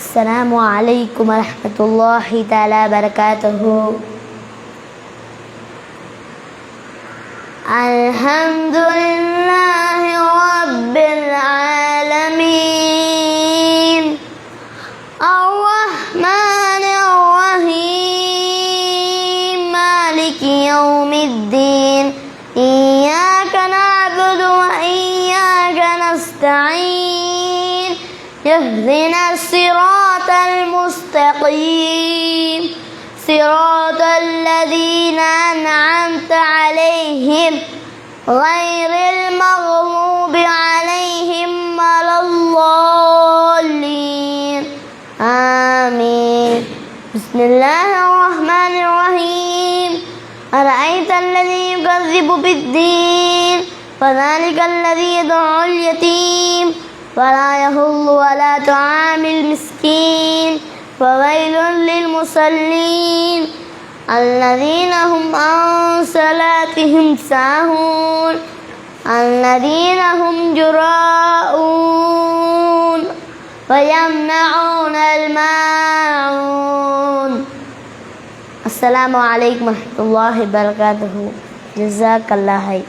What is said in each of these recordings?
السلام عليكم ورحمة الله تعالى وبركاته. الحمد لله رب العالمين الرحمن الرحيم مالك يوم الدين إياك نعبد وإياك نستعين اهدنا الصراط المستقيم صراط الذين أنعمت عليهم غير المغضوب عليهم ولا الضالين آمين. بسم الله الرحمن الرحيم. أرأيت الذي يكذب بالدين فذلك الذي يدعو اليتيم ولا يحض على طعام المسكين فويل للمصلين الذين هم عن صلاتهم ساهون الذين هم يراءون ويمنعون الماعون. السلام عليكم ورحمة الله وبركاته. جزاك الله خير.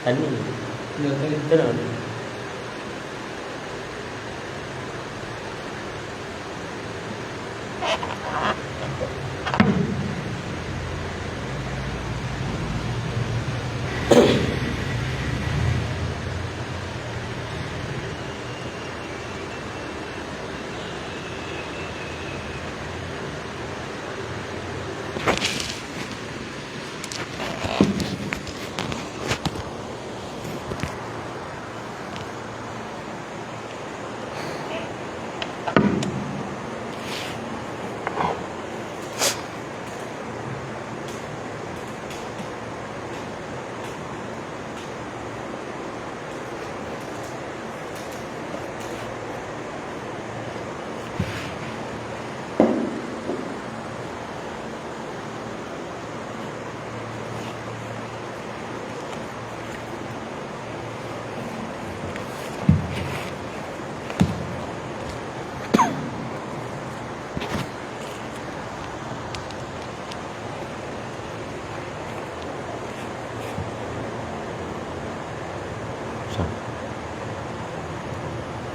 தண்ணி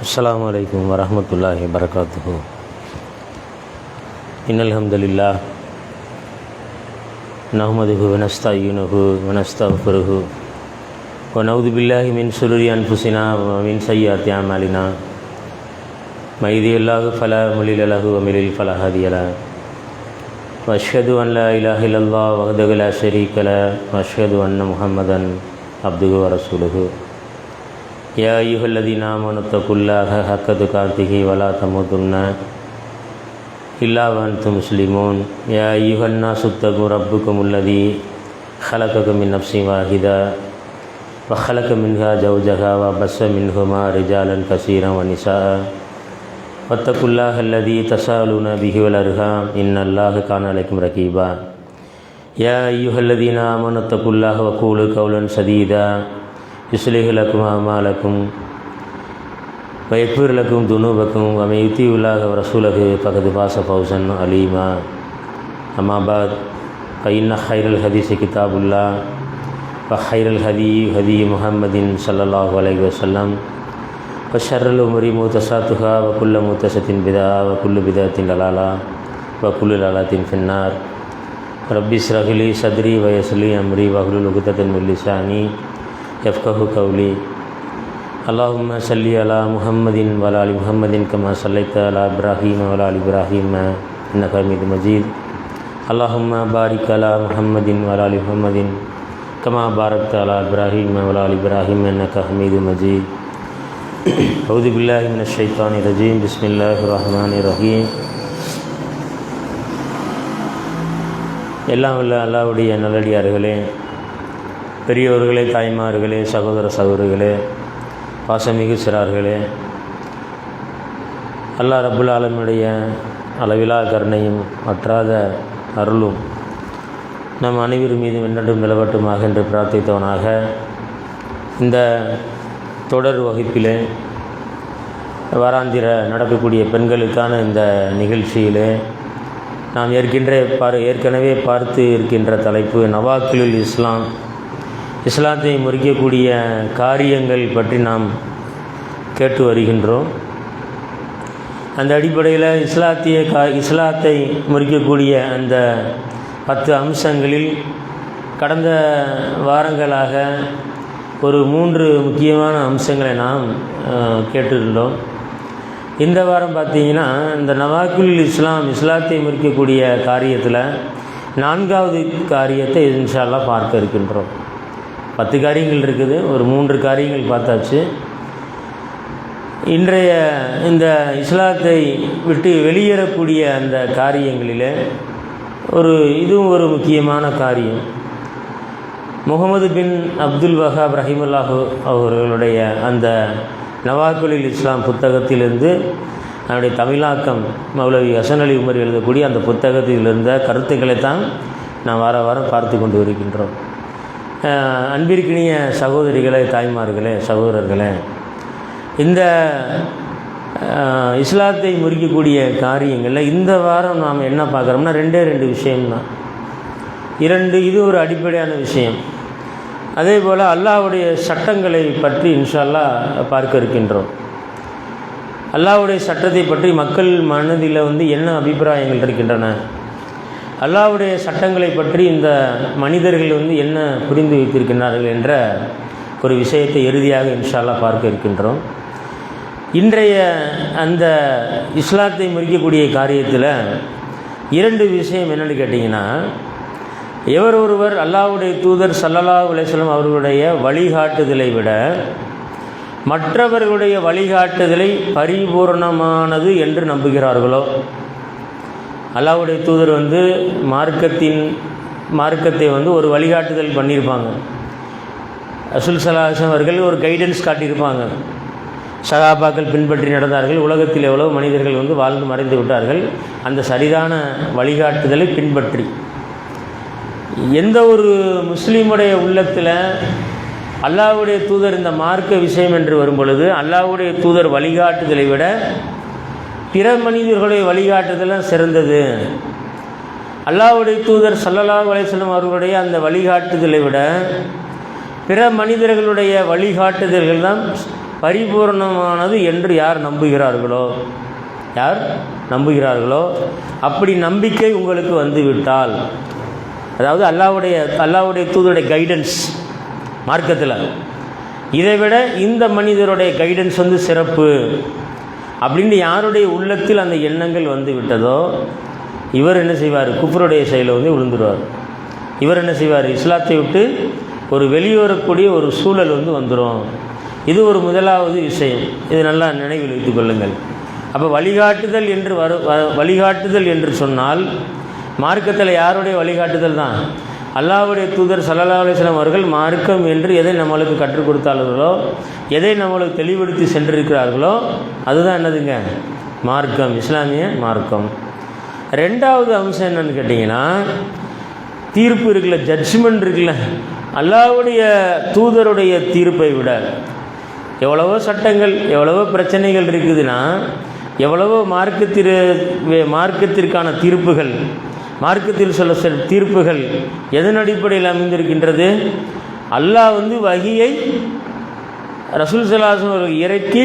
السلام عليكم ورحمة الله وبركاته. إن الحمد لله نحمده ونستعينه ونستغفره ونعوذ بالله من شرور أنفسنا ومن سيئات أعمالنا من يهده الله فلا مضل له ومن يضلل فلا هادي له وأشهد أن لا إله إلا الله وحده لا شريك له وأشهد أن محمدا عبده ورسوله. يا أيها الذين آمنوا اتقوا الله حق تقاته ولا تموتن إلا وأنتم مسلمون. يا أيها الناس اتقوا ربكم الذي خلقكم من نفس واحدة وخلق منها زوجها وبث منهما رجالا كثيرا ونساء واتقوا الله الذي تساءلون به والأرحام إن الله كان عليكم رقيبا. يا أيها الذين آمنوا اتقوا الله وقولوا قولا سديدا يصلح لكم أعمالكم ويغفر لكم ذنوبكم ومن يطع الله ورسوله فقد فاز فوزا عظيما أما بعد فإن خير الحديث كتاب الله وخير الهدي هدي محمد صلى الله عليه وسلم وشر الأمور محدثاتها وكل محدثة بدعة وكل بدعة ضلالة وكل ضلالة في النار رب اشرح لي صدري ويسر لي أمري واحلل عقدة من لساني يفقهوا قولي اللهم صل على محمد وعلى آل محمد كما صليت على إبراهيم وعلى آل إبراهيم إنك حميد مجيد اللهم بارك على محمد وعلى آل محمد كما باركت على إبراهيم وعلى آل إبراهيم إنك حميد مجيد أعوذ بالله من الشيطان الرجيم بسم الله الرحمن الرحيم எல்லாம் உள்ள அல்லாஹ்வுடைய நல்லடியார்களே, பெரியோர்களே, தாய்மார்களே, சகோதர சகோதரிகளே, பாசமிகு சிறார்களே, அல்லாஹ் ரப்புல் ஆலமீனுடைய அளவிலா கருணையும் வற்றாத அருளும் நம் அனைவரும் மீது வென்றென்றும் நிலவட்டுமாக என்று பிரார்த்தித்தவனாக இந்த தொடர் வகுப்பிலே வாராந்திர நடக்கக்கூடிய பெண்களுக்கான இந்த நிகழ்ச்சியிலே நாம் ஏற்கனவே பார்த்து இருக்கின்ற தலைப்பு நவாக்கிலுல் இஸ்லாம், இஸ்லாத்தை முறிக்கக்கூடிய காரியங்கள் பற்றி நாம் கேட்டு வருகின்றோம். அந்த அடிப்படையில் இஸ்லாத்தை முறிக்கக்கூடிய அந்த 10 அம்சங்களில் கடந்த வாரங்களாக ஒரு 3 முக்கியமான அம்சங்களை நாம் கேட்டிருந்தோம். இந்த வாரம் பார்த்திங்கன்னா இந்த நவாக்கிலுல் இஸ்லாம், இஸ்லாத்தை முறிக்கக்கூடிய காரியத்தில் 4வது காரியத்தை இன்ஷா அல்லாஹ் பார்க்க இருக்கின்றோம். 10 காரியங்கள் இருக்குது, ஒரு 3 காரியங்கள் பார்த்தாச்சு. இன்றைய இந்த இஸ்லாத்தை விட்டு வெளியேறக்கூடிய அந்த காரியங்களில் இதுவும் ஒரு முக்கியமான காரியம். முகமது பின் அப்துல் வஹாப் ரஹிமல்லாஹு அவர்களுடைய அந்த நவாக்கிலுல் இஸ்லாம் புத்தகத்திலிருந்து அதனுடைய தமிழாக்கம் மௌலவி ஹசன் அலி உமர் எழுதக்கூடிய அந்த புத்தகத்தில் இருந்த கருத்துக்களை தான் நாம் வாரம் பார்த்து கொண்டு வருகின்றோம். அன்பிற்கினிய சகோதரிகளே, தாய்மார்களே, சகோதரர்களே, இந்த இஸ்லாத்தை முறிக்கக்கூடிய காரியங்களில் இந்த வாரம் நாம் என்ன பார்க்குறோம்னா 2 விஷயம்தான். இது ஒரு அடிப்படையான விஷயம். அதே போல் அல்லாஹ்வுடைய சட்டங்களை பற்றி இன்ஷா அல்லாஹ் பார்க்க இருக்கின்றோம். அல்லாஹ்வுடைய சட்டத்தை பற்றி மக்கள் மனதில் என்ன அபிப்பிராயங்கள் இருக்கின்றன, அல்லாஹ்வுடைய சட்டங்களை பற்றி இந்த மனிதர்கள் என்ன புரிந்து வைத்திருக்கின்றார்கள் என்ற ஒரு விஷயத்தை இறுதியாக இன்ஷா அல்லாஹ் பார்க்க இருக்கின்றோம். இன்றைய அந்த இஸ்லாத்தை முறிக்கக்கூடிய காரியத்தில் 2 விஷயம் என்னென்னு கேட்டிங்கன்னா, ஒருவர் அல்லாஹ்வுடைய தூதர் ஸல்லல்லாஹு அலைஹி வஸல்லம் அவர்களுடைய வழிகாட்டுதலை விட மற்றவர்களுடைய வழிகாட்டுதலை பரிபூர்ணமானது என்று நம்புகிறார்களோ, அல்லாஹ்வுடைய தூதர் மார்க்கத்தை ஒரு வழிகாட்டுதல் பண்ணியிருப்பாங்க. ரசூல் ஸல்லல்லாஹு அலைஹி வஸல்லம் அவர்கள் ஒரு கைடன்ஸ் காட்டியிருப்பாங்க. சஹாபாக்கள் பின்பற்றி நடந்தார்கள். உலகத்தில் எவ்வளோ மனிதர்கள் வாழ்ந்து மறைந்து விட்டார்கள். அந்த சரிதான வழிகாட்டுதலை பின்பற்றி எந்த ஒரு முஸ்லீமுடைய உள்ளத்தில் அல்லாஹ்வுடைய தூதர் இந்த மார்க்க விஷயம் என்று வரும் பொழுது அல்லாஹ்வுடைய தூதர் வழிகாட்டுதலை விட பிற மனிதர்களுடைய வழிகாட்டுதலாம் சிறந்தது, அல்லாஹ்வுடைய தூதர் ஸல்லல்லாஹு அலைஹி வஸல்லம் அவர்களுடைய அந்த வழிகாட்டுதலை விட பிற மனிதர்களுடைய வழிகாட்டுதல்கள் தான் பரிபூர்ணமானது என்று யார் நம்புகிறார்களோ அப்படி நம்பிக்கை உங்களுக்கு வந்துவிட்டால், அதாவது அல்லாஹ்வுடைய தூதருடைய கைடன்ஸ் மார்க்கத்தில் இதை விட இந்த மனிதருடைய கைடன்ஸ் சிறப்பு அப்படின்னு யாருடைய உள்ளத்தில் அந்த எண்ணங்கள் வந்து விட்டதோ இவர் என்ன செய்வார், குஃப்ருடைய செயலை விழுந்துடுவார். இவர் என்ன செய்வார், இஸ்லாத்தை விட்டு ஒரு வெளியேறக்கூடிய ஒரு சூழல் வந்துடும். இது ஒரு முதலாவது விஷயம். இது நல்லா நினைவில் வைத்துக் கொள்ளுங்கள். அப்போ வழிகாட்டுதல் என்று சொன்னால் மார்க்கத்தில் யாருடைய வழிகாட்டுதல் தான்? அல்லாஹ்வுடைய தூதர் ஸல்லல்லாஹு அலைஹி வஸல்லம் அவர்கள் மார்க்கம் என்று எதை நம்மளுக்கு கற்றுக் கொடுத்தார்களோ, எதை நம்மளுக்கு தெளிவுபடுத்தி சென்றிருக்கிறார்களோ அதுதான் என்னதுங்க, மார்க்கம், இஸ்லாமிய மார்க்கம். ரெண்டாவது அம்சம் என்னன்னு கேட்டிங்கன்னா, தீர்ப்பு இருக்குல்ல, ஜட்ஜ்மெண்ட் இருக்குல்ல, அல்லாஹ்வுடைய தூதருடைய தீர்ப்பை விட எவ்வளவோ சட்டங்கள், எவ்வளவோ பிரச்சனைகள் இருக்குதுன்னா, எவ்வளவோ மார்க்கத்திற்கான தீர்ப்புகள், மார்க்கத்தில் சொல்ல தீர்ப்புகள் எதன் அடிப்படையில் அமைந்திருக்கின்றது? அல்லாஹ் வஹியை ரசூல் ஸல்லல்லாஹு அலைஹி வஸல்லம் அவர்கள் இறக்கி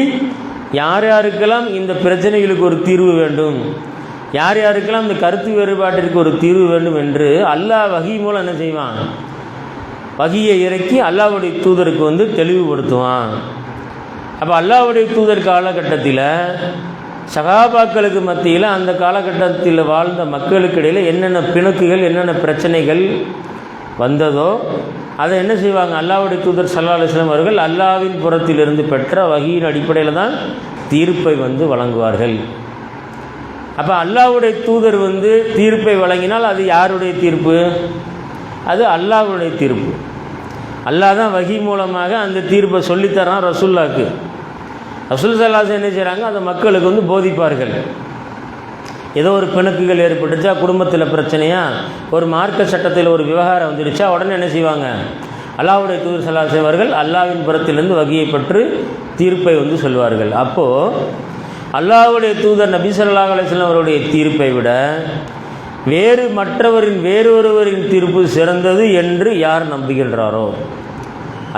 யார் யாருக்கெல்லாம் இந்த பிரச்சனைகளுக்கு ஒரு தீர்வு வேண்டும், யார் யாருக்கெல்லாம் இந்த கருத்து வேறுபாட்டிற்கு ஒரு தீர்வு வேண்டும் என்று அல்லாஹ் வஹி மூலம் என்ன செய்வான்? வஹியை இறக்கி அல்லாஹ்வுடைய தூதருக்கு தெளிவுபடுத்துவான். அப்போ அல்லாஹ்வுடைய தூதர் காலகட்டத்தில் சஹாபாக்களுக்கு மத்தியில், அந்த காலகட்டத்தில் வாழ்ந்த மக்களுக்கு இடையில் என்னென்ன பிணக்குகள், என்னென்ன பிரச்சனைகள் வந்ததோ அதை என்ன செய்வாங்க? அல்லாஹ்வுடைய தூதர் ஸல்லல்லாஹு அலைஹி வஸல்லம் அவர்கள் அல்லாஹ்வின் புறத்திலிருந்து பெற்ற வஹியின் அடிப்படையில் தான் தீர்ப்பை வழங்குவார்கள். அப்போ அல்லாஹ்வுடைய தூதர் தீர்ப்பை வழங்கினால் அது யாருடைய தீர்ப்பு? அது அல்லாஹ்வுடைய தீர்ப்பு. அல்லாஹ் தான் வஹி மூலமாக அந்த தீர்ப்பை சொல்லித்தரான் ரசூலுல்லாஹ்க்கு. ரசூல் ஸல்லல்லாஹு அலைஹி வஸல்லம் என்ன செய்கிறாங்க? அந்த மக்களுக்கு போதிப்பார்கள். ஏதோ ஒரு பிணக்குகள் ஏற்பட்டுச்சா, குடும்பத்தில் பிரச்சனையா, ஒரு மார்க்க சட்டத்தில் ஒரு விவகாரம் வந்துடுச்சா, உடனே என்ன செய்வாங்க? அல்லாஹ்வுடைய தூதர் ஸல்லல்லாஹு அலைஹி வஸல்லம் அவர்கள் அல்லாஹ்வின் புறத்திலிருந்து வஹியை பெற்று தீர்ப்பை சொல்வார்கள். அப்போது அல்லாஹ்வுடைய தூதர் நபி ஸல்லல்லாஹு அலைஹி வஸல்லம் அவருடைய தீர்ப்பை விட வேறொருவரின் தீர்ப்பு சிறந்தது என்று யார் நம்புகின்றாரோ,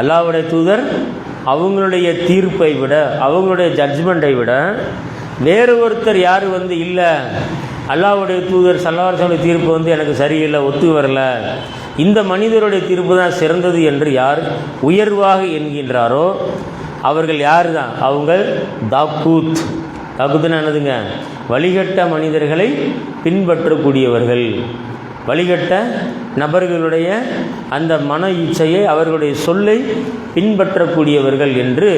அல்லாஹ்வுடைய தூதர் அவங்களுடைய தீர்ப்பை விட, அவங்களுடைய ஜட்ஜ்மெண்ட்டை விட வேறு ஒருத்தர் யார் இல்லை, அல்லாஹ்வுடைய தூதர் ஸல்லல்லாஹு அலைஹி வஸல்லம் தீர்ப்பு எனக்கு சரியில்லை, ஒத்து வரல, இந்த மனிதருடைய தீர்ப்பு தான் சிறந்தது என்று யார் உயர்வாக என்கின்றாரோ அவர்கள் யார் தான்? அவங்க தாக்கூத்துன்னு என்னதுங்க? வழிகட்ட மனிதர்களை பின்பற்றக்கூடியவர்கள், வழிகட்ட நபர்களுடைய அந்த மன இச்சையை, அவர்களுடைய சொல்லை பின்பற்றக்கூடியவர்கள் என்று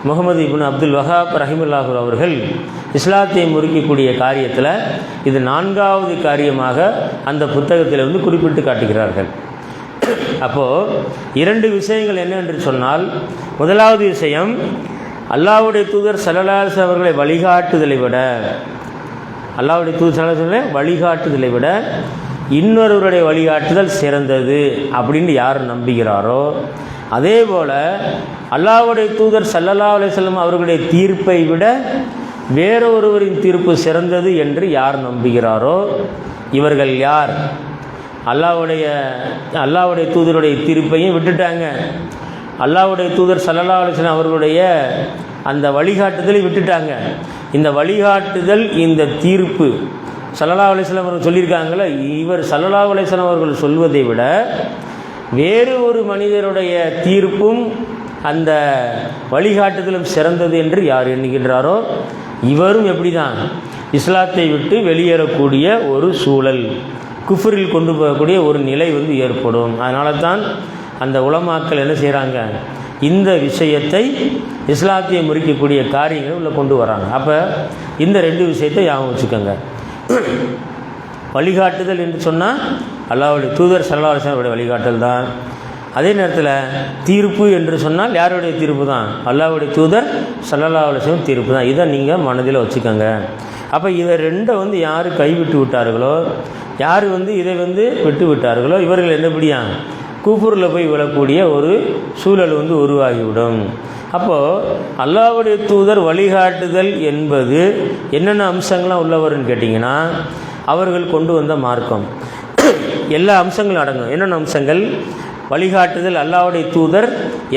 முகமது இப்னு அப்துல் வஹாப் ரஹிமல்லாஹு அவர்கள் இஸ்லாத்தை முறிக்கக்கூடிய காரியத்தில் இது 4வது காரியமாக அந்த புத்தகத்தில் குறிப்பிட்டு காட்டுகிறார்கள். அப்போது 2 விஷயங்கள் என்ன என்று சொன்னால், முதலாவது விஷயம், அல்லாஹ்வுடைய தூதர் ஸல்லல்லாஹு அலைஹி வஸல்லம் அவர்களை வழிகாட்டுதலை விட, அல்லாஹ்வுடைய தூதர் ஸல்லல்லாஹு அலைஹி வஸல்லம் வழிகாட்டுதலை விட இன்னொருவருடைய வழிகாட்டுதல் சிறந்தது அப்படின்னு யார் நம்புகிறாரோ, அதே போல் அல்லாஹ்வுடைய தூதர் ஸல்லல்லாஹு அலைஹி வஸல்லம் அவர்களுடைய தீர்ப்பை விட வேறொருவரின் தீர்ப்பு சிறந்தது என்று யார் நம்புகிறாரோ இவர்கள் யார்? அல்லாஹ்வுடைய தூதருடைய தீர்ப்பையும் விட்டுட்டாங்க, அல்லாஹ்வுடைய தூதர் ஸல்லல்லாஹு அலைஹி வஸல்லம் அவர்களுடைய அந்த வழிகாட்டுதலை விட்டுட்டாங்க. இந்த வழிகாட்டுதல், இந்த தீர்ப்பு ஸல்லல்லாஹு அலைஹி வஸல்லம் அவர்கள் சொல்லியிருக்காங்களே, இவர் ஸல்லல்லாஹு அலைஹி வஸல்லம் அவர்கள் சொல்வதை விட வேறு ஒரு மனிதருடைய தீர்ப்பும் அந்த வழிகாட்டுதலும் சிறந்தது என்று யார் எண்ணுகின்றாரோ இவரும் எப்படி தான் இஸ்லாத்தை விட்டு வெளியேறக்கூடிய ஒரு சூழல், குஃப்ரில் கொண்டு போகக்கூடிய ஒரு நிலை ஏற்படும். அதனால தான் அந்த உலமாக்கள் என்ன செய்கிறாங்க? இந்த விஷயத்தை இஸ்லாத்தை முறிக்கக்கூடிய காரியங்கள் உள்ள கொண்டு வராங்க. அப்போ இந்த 2 விஷயத்தை ஞாபகம் வச்சுக்கோங்க. வழிகாட்டுதல் என்று சொன்னால் அல்லாஹ்வுடைய தூதர் ஸல்லல்லாஹு அலைஹி வஸல்லம் வழிகாட்டல் தான். அதே நேரத்தில் தீர்ப்பு என்று சொன்னால் யாருடைய தீர்ப்பு தான்? அல்லாஹ்வுடைய தூதர் ஸல்லல்லாஹு அலைஹி வஸல்லம் தீர்ப்பு தான். இதை நீங்கள் மனதில் வச்சுக்கோங்க. அப்போ இதை 2 யார் கைவிட்டு விட்டார்களோ, யார் இதை விட்டு விட்டார்களோ இவர்கள் என்னபடியா கூஃபுரில் போய் விழக்கூடிய ஒரு சூழல் உருவாகிவிடும். அப்போது அல்லாஹ்வுடைய தூதர் வழிகாட்டுதல் என்பது என்னென்ன அம்சங்கள்லாம் உள்ளவர்னு கேட்டிங்கன்னா, அவர்கள் கொண்டு வந்த மார்க்கம் எல்லா அம்சங்களும் அடங்கும். என்னென்ன அம்சங்கள்? வழிகாட்டுதல், அல்லாஹ்வுடைய தூதர்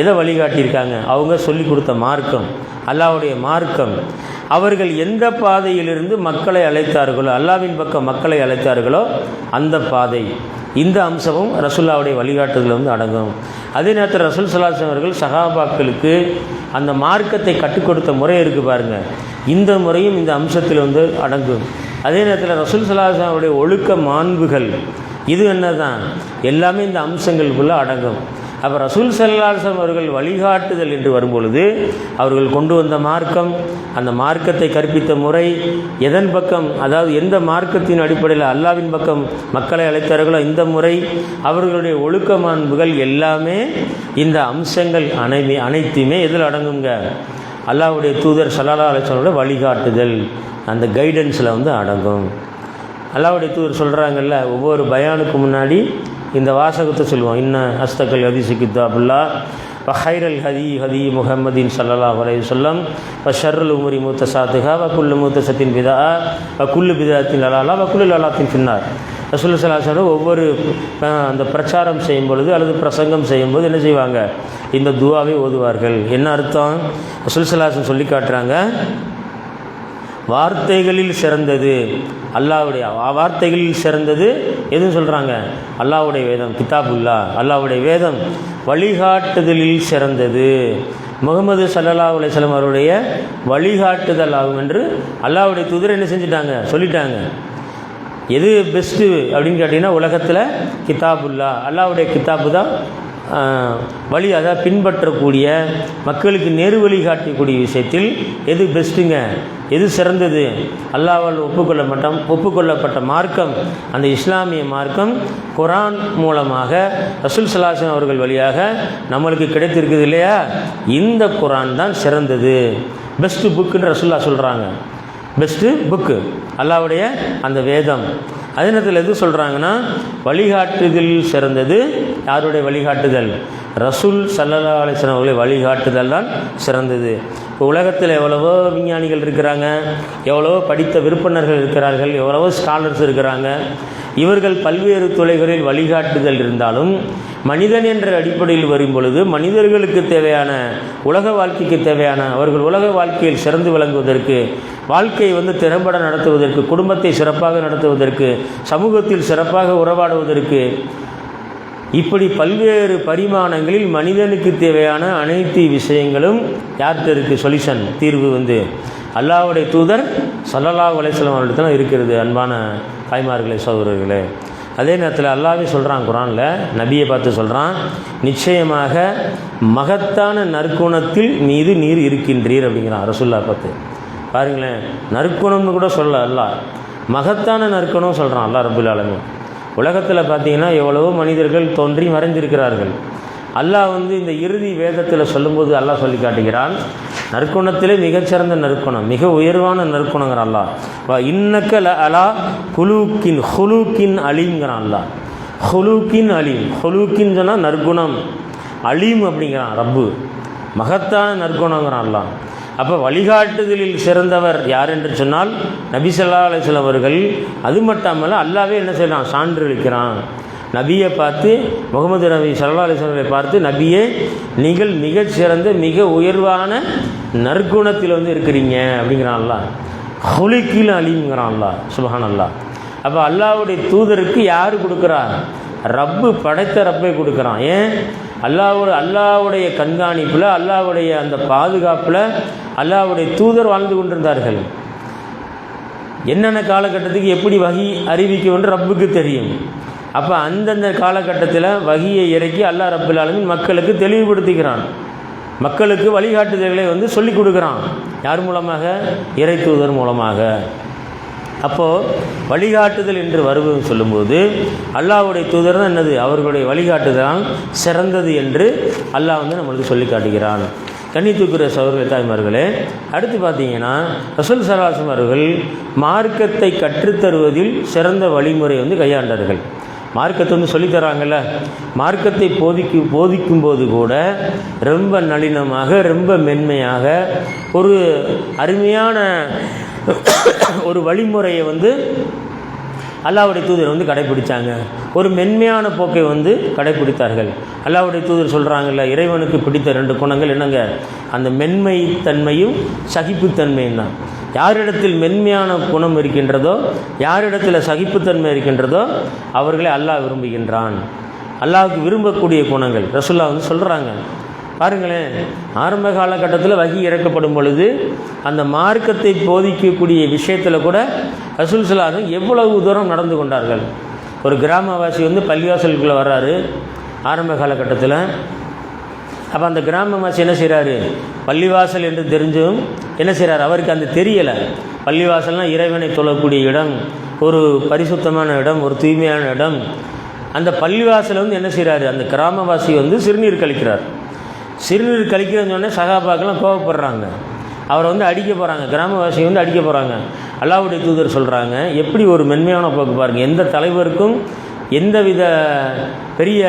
எதை வழிகாட்டியிருக்காங்க, அவங்க சொல்லி கொடுத்த மார்க்கம், அல்லாஹ்வுடைய மார்க்கம், அவர்கள் எந்த பாதையிலிருந்து மக்களை அழைத்தார்களோ, அல்லாஹ்வின் பக்கம் மக்களை அழைத்தார்களோ அந்த பாதை, இந்த அம்சமும் ரசூலுல்லாஹ்வுடைய வழிகாட்டுதல் அடங்கும். அதே நேரத்தில் ரசூல் ஸல்லல்லாஹு அலைஹி வஸல்லம் அவர்கள் சஹாபாக்களுக்கு அந்த மார்க்கத்தை கற்றுக் கொடுத்த முறை இருக்குது பாருங்கள், இந்த முறையும் இந்த அம்சத்தில் அடங்கும். அதே நேரத்தில் ரசூல் ஸல்லல்லாஹு அலைஹி வஸல்லம் அவருடைய ஒழுக்க மாண்புகள், இது என்ன தான் எல்லாமே இந்த அம்சங்களுக்குள்ளே அடங்கும். அப்போ ரசூல் ஸல்லல்லாஹு அலைஹி வஸல்லம் அவர்கள் வழிகாட்டுதல் என்று வரும்பொழுது அவர்கள் கொண்டு வந்த மார்க்கம், அந்த மார்க்கத்தை கற்பித்த முறை, எதன் பக்கம், அதாவது எந்த மார்க்கத்தின் அடிப்படையில் அல்லாஹ்வின் பக்கம் மக்களை அழைத்தார்களோ இந்த முறை, அவர்களுடைய ஒழுக்க மாண்புகள் எல்லாமே இந்த அம்சங்கள் அனைத்துமே எதில் அடங்குங்க? அல்லாஹ்வுடைய தூதர் ஸல்லல்லாஹு அலைஹி வஸல்லம் வழிகாட்டுதல், அந்த கைடன்ஸில் அடங்கும். அல்லாஹ்வுடைய தூதர் சொல்கிறாங்கல்ல, ஒவ்வொரு பயானுக்கு முன்னாடி இந்த வாசகத்தை சொல்லுவோம். இன்ன அஸ்தகல் ஹதீஸு கித்தாபுல்லா வஹைரல் ஹதி முஹம்மதின் ஸல்லல்லாஹு அலைஹி வஸல்லம் வஷர்ருல் உமுரி முத்தசாத்திஹா வகுல்லு முத்தசத்தின் பிதா வகுல்லு பிதாத்தின் லலாலா வகுல்லு லலாத்தின் ஃபின்னார். ரசூலுல்லாஹி ஸல்லல்லாஹு அலைஹி வஸல்லம் ஒவ்வொரு அந்த பிரச்சாரம் செய்யும் பொழுது அல்லது பிரசங்கம் செய்யும்போது என்ன செய்வாங்க? இந்த துவாவை ஓதுவார்கள். என்ன அர்த்தம்? ரசூலுல்லாஹி ஸல்லல்லாஹு அலைஹி வஸல்லம் சொல்லி காட்டுறாங்க, வார்த்தைகளில் சிறந்தது அல்லாஹ்வுடைய வார்த்தைகளில் சிறந்தது எதுவும் சொல்கிறாங்க? அல்லாஹ்வுடைய வேதம் கிதாபுல்லா, அல்லாஹ்வுடைய வேதம். வழிகாட்டுதலில் சிறந்தது முகமது ஸல்லல்லாஹு அலைஹி வஸல்லம் அவருடைய வழிகாட்டுதல் ஆகும் என்று அல்லாஹ்வுடைய தூதர் என்ன செஞ்சுட்டாங்க? சொல்லிட்டாங்க. எது பெஸ்ட்டு அப்படின்னு கேட்டிங்கன்னா உலகத்தில் கிதாபுல்லா, அல்லாஹ்வுடைய கிதாபு தான் வழி, அதை பின்பற்றக்கூடிய மக்களுக்கு நேரு வழி காட்டக்கூடிய விஷயத்தில் எது பெஸ்ட்டுங்க, எது சிறந்தது? அல்லாஹ்வால் ஒப்புக்கொள்ளப்பட்ட மார்க்கம் அந்த இஸ்லாமிய மார்க்கம் குர்ஆன் மூலமாக ரசூல் ஸல்லல்லாஹு அலைஹி வஸல்லம் அவர்கள் வழியாக நம்மளுக்கு கிடைத்திருக்குது இல்லையா? இந்த குர்ஆன் தான் சிறந்தது, பெஸ்ட்டு புக்குன்னு ரசூலுல்லாஹ் சொல்கிறாங்க. பெஸ்ட்டு புக்கு அல்லாஹ்வுடைய அந்த வேதம். அதே நேரத்தில் எது சொல்கிறாங்கன்னா வழிகாட்டுதல் சிறந்தது. யாருடைய வழிகாட்டுதல்? ரசூல் ஸல்லல்லாஹு அலைஹி வஸல்லம் அவர்களை வழிகாட்டுதல் தான் சிறந்தது. இப்போ உலகத்தில் எவ்வளவோ விஞ்ஞானிகள் இருக்கிறாங்க, எவ்வளவோ படித்த விற்பனர்கள் இருக்கிறார்கள், எவ்வளவோ ஸ்காலர்ஸ் இருக்கிறாங்க. இவர்கள் பல்வேறு துறைகளில் வழிகாட்டுதல் இருந்தாலும் மனிதன் என்ற அடிப்படையில் வரும் பொழுது மனிதர்களுக்கு தேவையான உலக வாழ்க்கைக்கு தேவையான அவர்கள் உலக வாழ்க்கையில் சிறந்து விளங்குவதற்கு, வாழ்க்கையை திறம்பட நடத்துவதற்கு, குடும்பத்தை சிறப்பாக நடத்துவதற்கு, சமூகத்தில் சிறப்பாக உறவாடுவதற்கு, இப்படி பல்வேறு பரிமாணங்களில் மனிதனுக்கு தேவையான அனைத்து விஷயங்களும் யார்கிட்ட இருக்குது? சொல்யூஷன், தீர்வு அல்லாஹ்வுடைய தூதர் ஸல்லல்லாஹு அலைஹி வஸல்லம் அவர்களிடத்துல தான் இருக்கிறது. அன்பான தாய்மார்களே, சகோதரர்களே, அதே நேரத்தில் அல்லாஹ்வே சொல்கிறான் குர்ஆனில், நபியை பார்த்து சொல்கிறான், நிச்சயமாக மகத்தான நற்குணத்தில் மீது நீர் இருக்கின்றீர் அப்படிங்கிறான் ரசூலுல்லாஹ் பார்த்து. பாருங்களேன், நற்குணம்னு கூட சொல்ல அல்லாஹ், மகத்தான நற்குணம் சொல்கிறான் அல்லாஹ் ரப்புல் ஆலமீன். உலகத்தில் பார்த்தீங்கன்னா எவ்வளவோ மனிதர்கள் தோன்றி மறைந்திருக்கிறார்கள். அல்லாஹ் இந்த இறுதி வேதத்தில் சொல்லும்போது அல்லாஹ் சொல்லி காட்டுகிறான், நற்குணத்திலே மிகச்சிறந்த நற்குணம், மிக உயர்வான நற்குணங்கிற அல்லாஹ். இன்னக்க அலா ஹுலூக்கின் அலீம்ங்கிறான் அல்லாஹ். ஹுலூக்கின் அலீம், ஹுலூக்கின் சொன்னால் நற்குணம், அலீம் அப்படிங்கிறான் ரப்பு, மகத்தான நற்குணங்கிறான் அல்லாஹ். அப்போ வழிகாட்டுதலில் சிறந்தவர் யார் என்று சொன்னால் நபி ஸல்லல்லாஹு அலைஹி வஸல்லம் அவர்கள். அது மட்டுமல்ல அல்லாஹ்வே என்ன செய்யலாம்? சான்று அளிக்கிறான். நபியை பார்த்து, முகமது நபி ஸல்லல்லாஹு அலைஹி வஸல்லம் பார்த்து, நபியே நீங்கள் மிகச்சிறந்த மிக உயர்வான நற்குணத்தில் இருக்கிறீங்க அப்படிங்கிறான் அல்லாஹ். ஹுலுக்கில் அலீம்ங்கிறான் அல்லாஹ். சுப்ஹானல்லாஹ். அப்போ அல்லாஹ்வுடைய தூதருக்கு யார் கொடுக்குறார்? ரப்பு, படைத்த ரப்பை கொடுக்குறான். ஏன்? அல்லாஹ்வுடைய கண்காணிப்பில், அல்லாஹ்வுடைய அந்த பாதுகாப்பில் அல்லாஹ்வுடைய தூதர் வாழ்ந்து கொண்டிருந்தார்கள். என்னென்ன காலகட்டத்துக்கு எப்படி வஹி அறிவிக்கும் என்று ரப்புக்கு தெரியும். அப்போ அந்தந்த காலகட்டத்தில் வஹியை இறக்கி அல்லாஹ் ரப்புல் ஆலமீன் மக்களுக்கு தெளிவுபடுத்திக்கிறான், மக்களுக்கு வழிகாட்டுதல்களை சொல்லிக் கொடுக்குறான். யார் மூலமாக? இறை தூதர் மூலமாக. அப்போது வழிகாட்டுதல் என்று வருவது சொல்லும்போது அல்லாஹ்வுடைய தூதர் தான் என்னது? அவர்களுடைய வழிகாட்டுதல் சிறந்தது என்று அல்லாஹ் நம்மளுக்கு சொல்லி காட்டுகிறான். கண்ணியத்துக்குரிய சகோதர தாய்மார்களே, அடுத்து பார்த்தீங்கன்னா ரசூல் ஸல்லல்லாஹு அலைஹி வஸல்லம் அவர்கள் மார்க்கத்தை கற்றுத்தருவதில் சிறந்த வழிமுறை கையாண்டார்கள். மார்க்கத்தை சொல்லித்தராங்கல்ல, மார்க்கத்தை போதிக்கும் போது கூட ரொம்ப நளினமாக, ரொம்ப மென்மையாக ஒரு அருமையான ஒரு வழிமுறையை அல்லாஹ்வுடைய தூதர் கடைப்பிடித்தாங்க. ஒரு மென்மையான போக்கை கடைப்பிடித்தார்கள். அல்லாஹ்வுடைய தூதர் சொல்கிறாங்கல்ல, இறைவனுக்கு பிடித்த 2 குணங்கள் என்னங்க? அந்த மென்மை தன்மையும் சகிப்புத்தன்மையும் தான். யாரிடத்தில் மென்மையான குணம் இருக்கின்றதோ, யாரிடத்தில் சகிப்புத்தன்மை இருக்கின்றதோ அவர்களை அல்லாஹ் விரும்புகின்றான். அல்லாஹ்வுக்கு விரும்பக்கூடிய குணங்கள் ரசூலுல்லாஹ் சொல்கிறாங்க. பாருங்களேன், ஆரம்ப காலகட்டத்தில் வஹி இறக்கப்படும் பொழுது அந்த மார்க்கத்தை போதிக்கக்கூடிய விஷயத்தில் கூட ரசூல் ஸல்லல்லாஹு அலைஹி வஸல்லம் எவ்வளவு தூரம் நடந்து கொண்டார்கள். ஒரு கிராமவாசி பள்ளிவாசலுக்குள்ளே வர்றாரு ஆரம்ப காலகட்டத்தில். அப்போ அந்த கிராமவாசி என்ன செய்கிறாரு? பள்ளிவாசல் என்று தெரிஞ்சும் என்ன செய்கிறார்? அவருக்கு அந்த தெரியலை. பள்ளிவாசல்னால் இறைவனை தொழக்கூடிய இடம், ஒரு பரிசுத்தமான இடம், ஒரு தூய்மையான இடம். அந்த பள்ளிவாசல் என்ன செய்கிறாரு? அந்த கிராமவாசி சிறுநீர் கழிக்கிறார். சிறுநீர் கழிக்கிறன்னு சொன்னே சகாபாக்கெல்லாம் கோவப்படுறாங்க. அவரை அடிக்க போகிறாங்க, கிராமவாசியை அடிக்க போகிறாங்க. அல்லாஹ்வுடைய தூதர் சொல்கிறாங்க, எப்படி ஒரு மென்மையான போக்கு பாருங்கள். எந்த தலைவருக்கும் எந்தவித பெரிய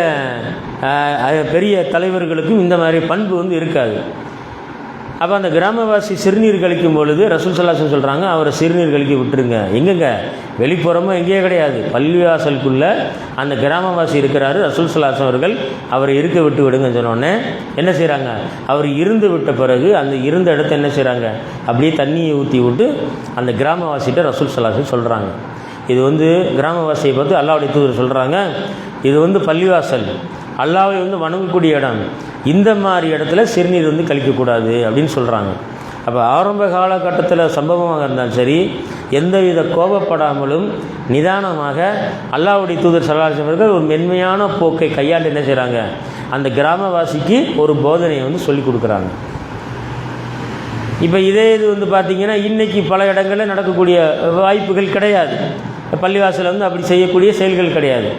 பெரிய தலைவர்களுக்கும் இந்த மாதிரி பண்பு வந்து இருக்காது. அப்போ அந்த கிராமவாசி சிறுநீர் கழிக்கும் பொழுது ரசூல் ஸல்லல்லாஹு அலைஹி வஸல்லம் சொல்கிறாங்க, அவரை சிறுநீர் கழிக்க விட்டுருங்க. எங்கெங்க? வெளிப்புறமாக எங்கேயே கிடையாது, பள்ளிவாசலுக்குள்ளே அந்த கிராமவாசி இருக்கிறாரு. ரசூல் ஸல்லல்லாஹு அலைஹி வஸல்லம் அவர்கள் அவரை இருக்க விட்டு விடுங்கன்னு சொன்னோடனே என்ன செய்கிறாங்க? அவர் இருந்து விட்ட பிறகு அந்த இருந்த இடத்த என்ன செய்கிறாங்க? அப்படியே தண்ணியை ஊற்றி விட்டு அந்த கிராமவாசிகிட்ட ரசூல் ஸல்லல்லாஹு அலைஹி வஸல்லம் சொல்கிறாங்க. இது வந்து கிராமவாசியை பார்த்து அல்லாஹ்வுடைய தூதர் சொல்கிறாங்க, இது வந்து பள்ளிவாசல், அல்லாஹ்வை வந்து வணங்கக்கூடிய இடம், இந்த மாதிரி இடத்துல சிறுநீர் வந்து கழிக்கக்கூடாது அப்படின்னு சொல்கிறாங்க. அப்போ ஆரம்ப காலகட்டத்தில் சம்பவமாக இருந்தாலும் சரி, எந்தவித கோபப்படாமலும் நிதானமாக அல்லாஹ்வுடைய தூதர் ஸல்லல்லாஹு அலைஹி வஸல்லம் அவர்கள் ஒரு மென்மையான போக்கை கையாண்டு என்ன செய்கிறாங்க? அந்த கிராமவாசிக்கு ஒரு போதனையை வந்து சொல்லிக் கொடுக்குறாங்க. இப்போ இதே இது வந்து பார்த்திங்கன்னா இன்றைக்கி பல இடங்களில் நடக்கக்கூடிய வாய்ப்புகள் கிடையாது. பள்ளிவாசலில் வந்து அப்படி செய்யக்கூடிய செயல்கள் கிடையாது.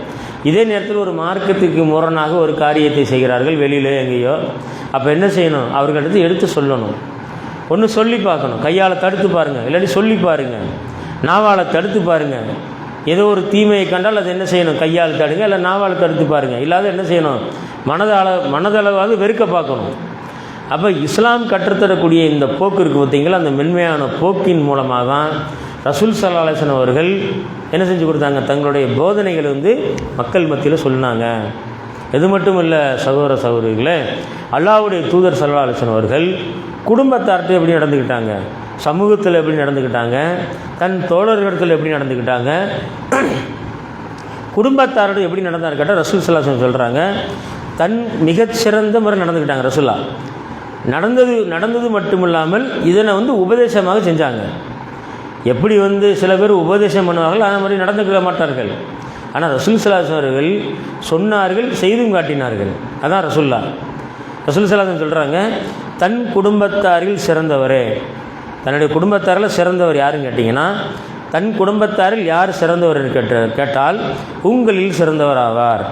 இதே நேரத்தில் ஒரு மார்க்கத்துக்கு முரணாக ஒரு காரியத்தை செய்கிறார்கள் வெளியிலே எங்கேயோ. அப்போ என்ன செய்யணும்? அவர்களிடத்து எடுத்து சொல்லணும். ஒன்று சொல்லி பார்க்கணும், கையால் தடுத்து பாருங்கள், இல்லாட்டி சொல்லி பாருங்கள், நாவால் தடுத்து பாருங்கள். ஏதோ ஒரு தீமையை கண்டால் அது என்ன செய்யணும்? கையால் தடுங்க, இல்லை நாவால் தடுத்து பாருங்கள். இல்லாத என்ன செய்யணும்? மனதளவாவது வெறுக்க பார்க்கணும். அப்போ இஸ்லாம் கற்றுத்தரக்கூடிய இந்த போக்கு இருக்குது பார்த்தீங்களா, அந்த மென்மையான போக்கின் மூலமாக தான் ரசூல் ஸல்லல்லாஹு அலைஹி வஸல்லம் அவர்கள் என்ன செஞ்சு கொடுத்தாங்க? தங்களுடைய போதனைகளை வந்து மக்கள் மத்தியில் சொன்னாங்க. இது மட்டும் இல்லை சகோதர சகோதரிகளே, அல்லாஹ்வுடைய தூதர் ஸல்லல்லாஹு அலைஹி வஸல்லம் அவர்கள் குடும்பத்தார்கிட்ட எப்படி நடந்துக்கிட்டாங்க, சமூகத்தில் எப்படி நடந்துக்கிட்டாங்க, தன் தோழர்களிடத்தில் எப்படி நடந்துக்கிட்டாங்க, குடும்பத்தாரோடு எப்படி நடந்தார் கேட்டால் ரசூல் ஸல்லல்லாஹு அலைஹி வஸல்லம் சொல்கிறாங்க, தன் மிகச்சிறந்த முறை நடந்துக்கிட்டாங்க. ரசூலா நடந்தது மட்டுமில்லாமல் இதனை வந்து உபதேசமாக செஞ்சாங்க. எப்படி வந்து சில பேர் உபதேசம் பண்ணுவார்கள், அதே மாதிரி நடந்துக்கிற மாட்டார்கள். ஆனால் ரசூல் ஸல்லல்லாஹு அலைஹி வஸல்லம் அவர்கள் சொன்னார்கள், செய்தும் காட்டினார்கள். அதான் ரசூல்லா. ரசூல் ஸல்லல்லாஹு அலைஹி வஸல்லம் சொல்கிறாங்க, தன் குடும்பத்தாரில் சிறந்தவரே. தன்னுடைய குடும்பத்தாரில் சிறந்தவர் யாருன்னு கேட்டிங்கன்னா, தன் குடும்பத்தாரில் யார் சிறந்தவர் கேட்டால் உங்களில் சிறந்தவர் ஆவார்.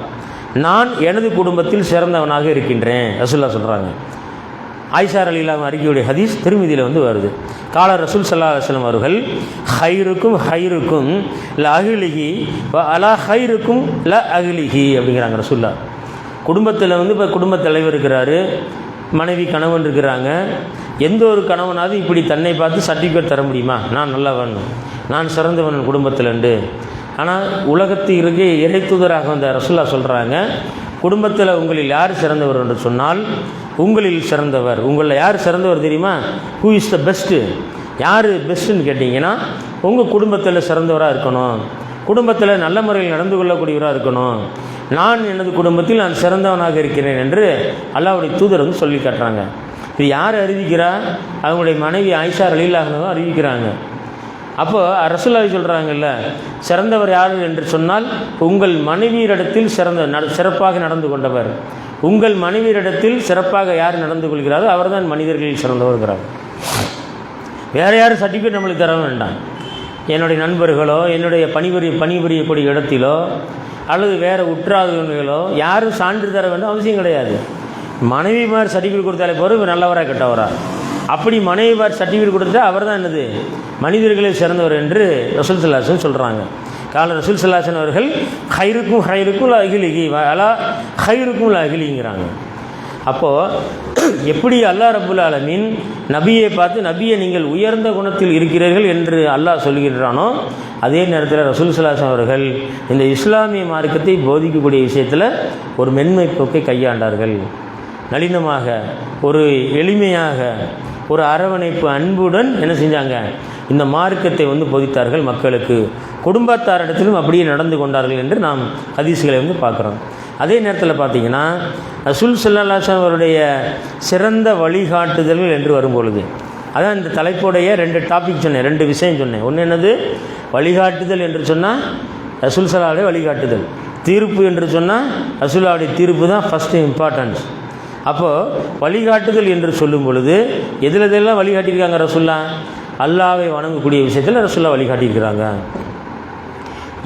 நான் எனது குடும்பத்தில் சிறந்தவனாக இருக்கின்றேன் ரசூல்லா சொல்கிறாங்க. ஆயிஷா ரலியல்லாஹு அறிக்கையுடைய ஹதீஸ் திருமதியில் வந்து வருது. கால ரசூல் ஸல்லல்லாஹு அலைஹி வஸல்லம் அவர்கள் ஹைருக்கும் ல அஹ்லிஹி வ அலா ஹைருக்கும் ல அஹ்லிஹி அப்படிங்கிறாங்க ரசூல்லா. குடும்பத்தில் வந்து இப்போ குடும்பத் தலைவர் இருக்கிறாரு, மனைவி கணவன் இருக்கிறாங்க. எந்த ஒரு கணவனாவது இப்படி தன்னை பார்த்து சர்டிஃபிகேட் தர முடியுமா? நான் நல்லா வேணும், நான் சிறந்தவன் குடும்பத்தில்ண்டு. ஆனால் உலகத்திற்கு இறைத்தூதராக வந்த ரசூல்லா சொல்கிறாங்க, குடும்பத்தில் உங்களில் யார் சிறந்தவர் என்று சொன்னால் உங்களில் சிறந்தவர். உங்களில் யார் சிறந்தவர் தெரியுமா? Who is the best? யார் பெஸ்ட்டுன்னு கேட்டிங்கன்னா உங்கள் குடும்பத்தில் சிறந்தவராக இருக்கணும், குடும்பத்தில் நல்ல முறையில் நடந்து கொள்ளக்கூடியவராக இருக்கணும். நான் எனது குடும்பத்தில் நான் சிறந்தவனாக இருக்கிறேன் என்று அல்லாஹ்வுடைய தூதர் வந்து சொல்லி காட்டுறாங்க. இது யார் அறிவிக்கிறா? அவங்களுடைய மனைவி ஆயிஷா ரலியல்லாஹு அன்ஹா அறிவிக்கிறாங்க. அப்போது ரசூலுல்லாஹி சொல்கிறாங்கல்ல, சிறந்தவர் யார் என்று சொன்னால் உங்கள் மனைவியரிடத்தில் சிறப்பாக நடந்து கொண்டவர். உங்கள் மனைவியரிடத்தில் சிறப்பாக யார் நடந்து கொள்கிறாரோ அவர் தான் மனிதர்களில் சிறந்தவர்கிறார். வேறு யாரும் சர்டிஃபிகேட் நம்மளுக்கு தர வேண்டாம். என்னுடைய நண்பர்களோ என்னுடைய பணிபுரியக்கூடிய இடத்திலோ அல்லது வேறு உற்றார்களோ யாரும் சான்று தர வேண்டும் அவசியம் கிடையாது. மனைவி மாதிரி சர்டிஃபிகேட் கொடுத்தாலே போகிற நல்லவராக கெட்டவரா? அப்படி மனைவி மாதிரி சர்டிஃபிகேட் கொடுத்துட்டா அவர் தான் என்னது? மனிதர்களில் சிறந்தவர் என்று ரசூல் ஸல்லல்லாஹு அலைஹி வஸல்லம் சொல்கிறாங்க. கால ரசூல் ஸல்லல்லாஹு அலைஹி வஸல்லம் அவர்கள் ஹைருக்கும் ல அஹ்லிஹி வ அலா ஹைருக்கும் ல அஹ்லிங்கிறாங்க. அப்போது எப்படி அல்லாஹ் ரப்புல் ஆலமீன் நபியை பார்த்து, நபியை நீங்கள் உயர்ந்த குணத்தில் இருக்கிறீர்கள் என்று அல்லாஹ் சொல்கின்றானோ, அதே நேரத்தில் ரசூல் ஸல்லல்லாஹு அலைஹி வஸல்லம் அவர்கள் இந்த இஸ்லாமிய மார்க்கத்தை போதிக்கக்கூடிய விஷயத்தில் ஒரு மென்மை போக்கை கையாண்டார்கள். நளினமாக, ஒரு எளிமையாக, ஒரு அரவணைப்பு அன்புடன் என்ன செஞ்சாங்க? இந்த மார்க்கத்தை வந்து போதித்தார்கள் மக்களுக்கு. குடும்பத்தாரிடத்திலும் அப்படியே நடந்து கொண்டார்கள் என்று நாம் ஹதீஸ்களை வந்து பார்க்குறோம். அதே நேரத்தில் பார்த்திங்கன்னா ரசூல் ஸல்லல்லாஹு அலைஹி வஸல்லம் அவருடைய சிறந்த வழிகாட்டுதல்கள் என்று வரும்பொழுது, அதான் இந்த தலைப்புடைய 2 டாபிக் சொன்னேன், 2 விஷயம் சொன்னேன். ஒன்று என்னது? வழிகாட்டுதல் என்று சொன்னால் ரசூல் ஸல்லல்லாஹு அலைஹி வழிகாட்டுதல். தீர்ப்பு என்று சொன்னால் ரசூலுல்லாஹுடைய தீர்ப்பு தான் ஃபஸ்ட்டு இம்பார்ட்டன்ஸ். அப்போது வழிகாட்டுதல் என்று சொல்லும் பொழுது எதிலெல்லாம் வழிகாட்டியிருக்காங்க ரசூல்லா? அல்லாஹ்வை வணங்கக்கூடிய விஷயத்தில் ரசூல்லா வழிகாட்டியிருக்கிறாங்க.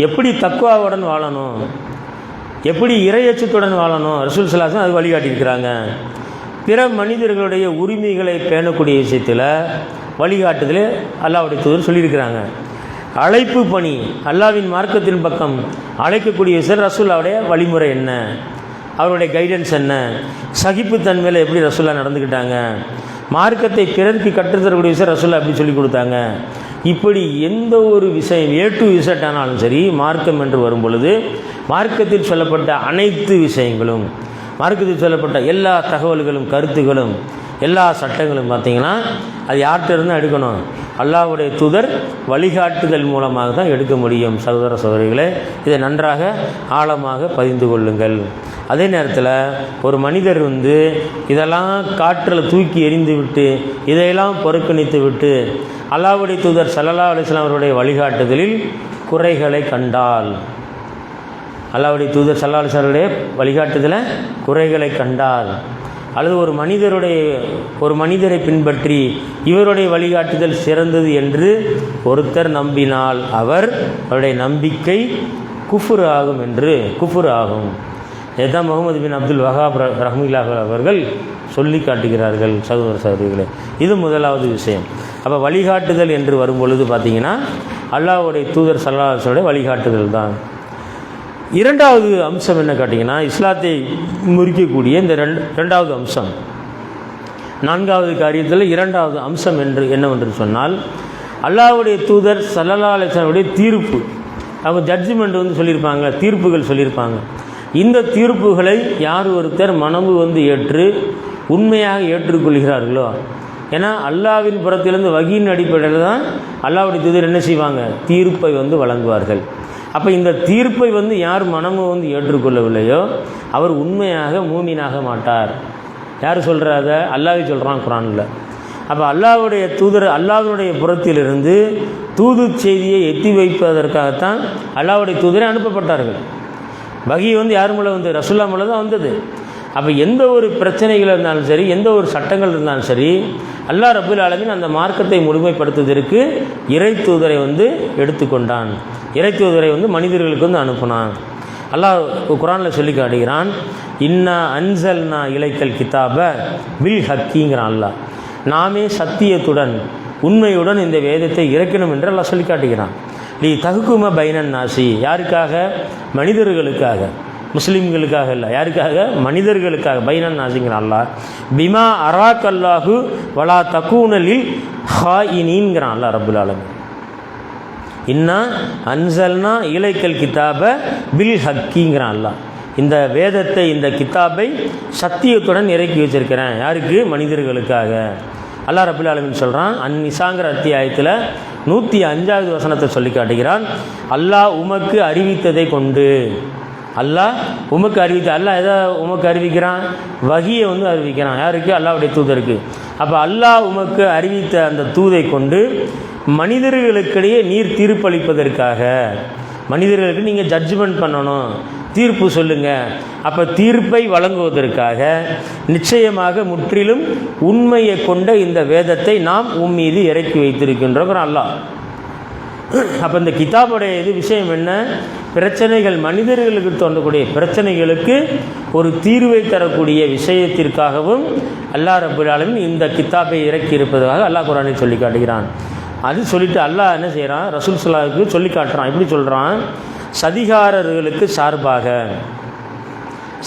எப்படி தக்வாவுடன் வாழணும், எப்படி இறையச்சத்துடன் வாழணும் ரசூல் ஸல்லல்லாஹு அலைஹி வஸல்லம் அது வழிகாட்டியிருக்கிறாங்க. பிற மனிதர்களுடைய உரிமைகளை பேணக்கூடிய விஷயத்தில் வழிகாட்டுதல் அல்லாஹ்வுடைய தூதர் சொல்லியிருக்கிறாங்க. அழைப்பு பணி, அல்லாவின் மார்க்கத்தின் பக்கம் அழைக்கக்கூடிய விஷயம் ரசூலுல்லாவுடைய வழிமுறை என்ன, அவருடைய கைடன்ஸ் என்ன, சகிப்புத்தன்மையில் எப்படி ரசூலுல்லாஹ் நடந்துக்கிட்டாங்க, மார்க்கத்தை பிறருக்கு கற்றுத்தரக்கூடிய விஷயம் ரசூலுல்லாஹ் எப்படி சொல்லிக் கொடுத்தாங்க. இப்படி எந்த ஒரு விஷயம் A to Z ஆனாலும் சரி, மார்க்கம் என்று வரும் பொழுது மார்க்கத்தில் சொல்லப்பட்ட அனைத்து விஷயங்களும், மார்க்கத்தில் சொல்லப்பட்ட எல்லா தகவல்களும், கருத்துகளும், எல்லா சட்டங்களும் பார்த்திங்கன்னா அது யார்கிட்ட இருந்து எடுக்கணும், அல்லாஹ்வுடைய தூதர் வழிகாட்டுதல் மூலமாக தான் எடுக்க முடியும். சகோதர சகோதரிகளே, இதை நன்றாக ஆழமாக பதிந்து கொள்ளுங்கள். அதே நேரத்தில் ஒரு மனிதர் இதெல்லாம் காற்றில் தூக்கி எறிந்து விட்டு, இதையெல்லாம் புறக்கணித்து விட்டு அல்லாஹ்வுடைய தூதர் ஸல்லல்லாஹு அலைஹி வஸல்லம் அவருடைய வழிகாட்டுதலில் குறைகளை கண்டால், அல்லாஹ்வுடைய தூதர் ஸல்லல்லாஹு அலைஹி வஸல்லம் வழிகாட்டுதல குறைகளை கண்டால், அல்லது ஒரு மனிதரை பின்பற்றி இவருடைய வழிகாட்டுதல் சிறந்தது என்று ஒருத்தர் நம்பினால் அவருடைய நம்பிக்கை குஃப்ர் ஆகும் என்று குஃப்ர் ஆகும். இதுதான் முகமது பின் அப்துல் வஹாப் ரஹ்மத்துல்லாஹி அவர்கள் சொல்லி காட்டுகிறார்கள். சகோதர சகோதரிகளே, இது முதலாவது விஷயம். அப்போ வழிகாட்டுதல் என்று வரும்பொழுது பார்த்திங்கன்னா அல்லாஹ்வுடைய தூதர் ஸல்லல்லாஹு அலைஹி வஸல்லம் வழிகாட்டுதல் தான். இரண்டாவது அம்சம் என்ன கேட்டிங்கன்னா, இஸ்லாத்தை முறிக்கக்கூடிய இந்த ரெண்டாவது அம்சம், நான்காவது காரியத்தில் இரண்டாவது அம்சம் என்னவென்று சொன்னால், அல்லாஹ்வுடைய தூதர் ஸல்லல்லாஹு அலைஹி வஸல்லம் தீர்ப்பு, அவங்க ஜட்ஜ்மெண்ட் சொல்லியிருப்பாங்க, தீர்ப்புகள் சொல்லியிருப்பாங்க. இந்த தீர்ப்புகளை யார் ஒருத்தர் மனமு ஏற்று உண்மையாக ஏற்றுக்கொள்கிறார்களோ, ஏன்னா அல்லாஹ்வின் புறத்திலிருந்து வஹீயின் அடிப்படையில் தான் அல்லாஹ்வுடைய தூதர் என்ன செய்வாங்க, தீர்ப்பை வழங்குவார்கள். அப்போ இந்த தீர்ப்பை யார் மனமும் ஏற்றுக்கொள்ளவில்லையோ அவர் உண்மையாக மூமினாக மாட்டார். யார் சொல்கிறாத? அல்லாஹ் சொல்கிறான் குர்ஆனில். அப்போ அல்லாஹ்வுடைய தூதர் அல்லாஹ்வுடைய புறத்திலிருந்து தூது செய்தியை எத்தி வைப்பதற்காகத்தான் அல்லாஹ்வுடைய தூதரை அனுப்பப்பட்டார்கள். வஹி யார் மூலம் ரசூலுல்லாஹ் மூலம் தான் வந்தது. அப்போ எந்த ஒரு பிரச்சனைகள் இருந்தாலும் சரி, எந்த ஒரு சட்டங்கள் இருந்தாலும் சரி, அல்லாஹ் ரப்புல் ஆலமீன் அந்த மார்க்கத்தை முழுமைப்படுத்துவதற்கு இறை தூதரை எடுத்துக்கொண்டான். இறை தூதரை மனிதர்களுக்கு அனுப்புனான். அல்லாஹ் குர்ஆனில் சொல்லி காட்டுகிறான், இன்னா அன்சல்னா இலைக்கல் கிதாப பில் ஹக்கிங்கிறான். அல்லாஹ் நாமே சத்தியத்துடன் உண்மையுடன் இந்த வேதத்தை இறக்கணும் என்று அல்லாஹ் சொல்லி காட்டுகிறான். நீ தகுக்கும பைனன் நாசி, யாருக்காக? மனிதர்களுக்காக, முஸ்லீம்களுக்காக இல்லை. யாருக்காக? மனிதர்களுக்காக. பைனன் நாசிங்கிறான் அல்லாஹ். பிமா அராக் அல்லாஹு வலா தக்கூனலில் ஹாயினீன்கிறான் அல்லாஹ் ரப்புல் ஆலமீன். இன்னா அன்சல்னா இலைக்கல் கிதாப பில் ஹக்கிங்கிறான் அல்லாஹ். இந்த வேதத்தை, இந்த கிதாபை சத்தியத்துடன் இறக்கி வச்சிருக்கிறேன். யாருக்கு? மனிதர்களுக்காக. அல்லாஹ் ரப்புல் ஆலமீன் சொல்கிறான், அந்நிசாங்கிற அத்தியாயத்தில் 105வது வசனத்தை சொல்லி காட்டுகிறான், அல்லாஹ் உமக்கு அறிவித்ததை கொண்டு. அல்லாஹ் உமக்கு அல்லாஹ் எதை உமக்கு அறிவிக்கிறான்? வஹியை அறிவிக்கிறான். யாருக்கு? அல்லாஹ்வுடைய தூதருக்கு. அப்போ அல்லாஹ் உமக்கு அறிவித்த அந்த தூதை கொண்டு மனிதர்களுக்கிடையே நீர் தீர்ப்பளிப்பதற்காக, மனிதர்களுக்கு நீங்கள் ஜட்ஜ்மெண்ட் பண்ணணும், தீர்ப்பு சொல்லுங்கள். அப்போ தீர்ப்பை வழங்குவதற்காக நிச்சயமாக முற்றிலும் உண்மையை கொண்ட இந்த வேதத்தை நாம் மீது இறக்கி வைத்திருக்கின்றோம் அல்லாஹ். அப்போ இந்த கிதாபுடைய விஷயம் என்ன? பிரச்சனைகள், மனிதர்களுக்கு தோன்றக்கூடிய பிரச்சனைகளுக்கு ஒரு தீர்வை தரக்கூடிய விஷயத்திற்காகவும் அல்லாஹ் ரப்புல் ஆலமீன் இந்த கிதாபை இறக்கி இருப்பதாக அல்லாஹ் குர்ஆனில் சொல்லி காட்டுகிறான். அது சொல்லிட்டு அல்லாஹ் என்ன செய்கிறான்? ரசூல் ஸல்லல்லாஹு சொல்லி காட்டுறான். எப்படி சொல்கிறான்? சதிகாரர்களுக்கு சார்பாக,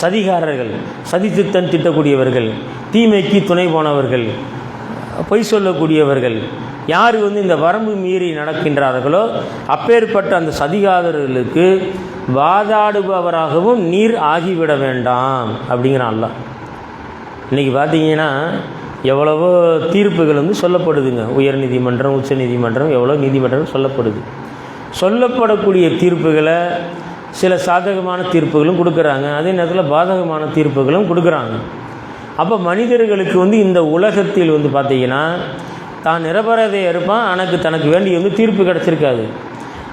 சதிகாரர்கள், சதித்திட்டம் திட்டக்கூடியவர்கள், தீமைக்கு துணை போனவர்கள், பொய் சொல்லக்கூடியவர்கள், யார் இந்த வரம்பு மீறி நடக்கின்றார்களோ அப்பேற்பட்ட அந்த சதிகாரர்களுக்கு வாதாடுபவராகவும் நீர் ஆகிவிட வேண்டாம் அப்படிங்கிறான் அல்லாஹ். இன்றைக்கி பார்த்தீங்கன்னா எவ்வளவோ தீர்ப்புகள் சொல்லப்படுதுங்க. உயர் நீதிமன்றம், உச்ச நீதிமன்றம், எவ்வளோ நீதிமன்றம் சொல்லப்படுது. சொல்லப்படக்கூடிய தீர்ப்புகளை சில சாதகமான தீர்ப்புகளும் கொடுக்குறாங்க, அதே நேரத்தில் பாதகமான தீர்ப்புகளும் கொடுக்குறாங்க. அப்போ மனிதர்களுக்கு இந்த உலகத்தில் பார்த்திங்கன்னா தான் நிரபராதியாக இருப்பான், தனக்கு வேண்டி தீர்ப்பு கிடச்சிருக்காது.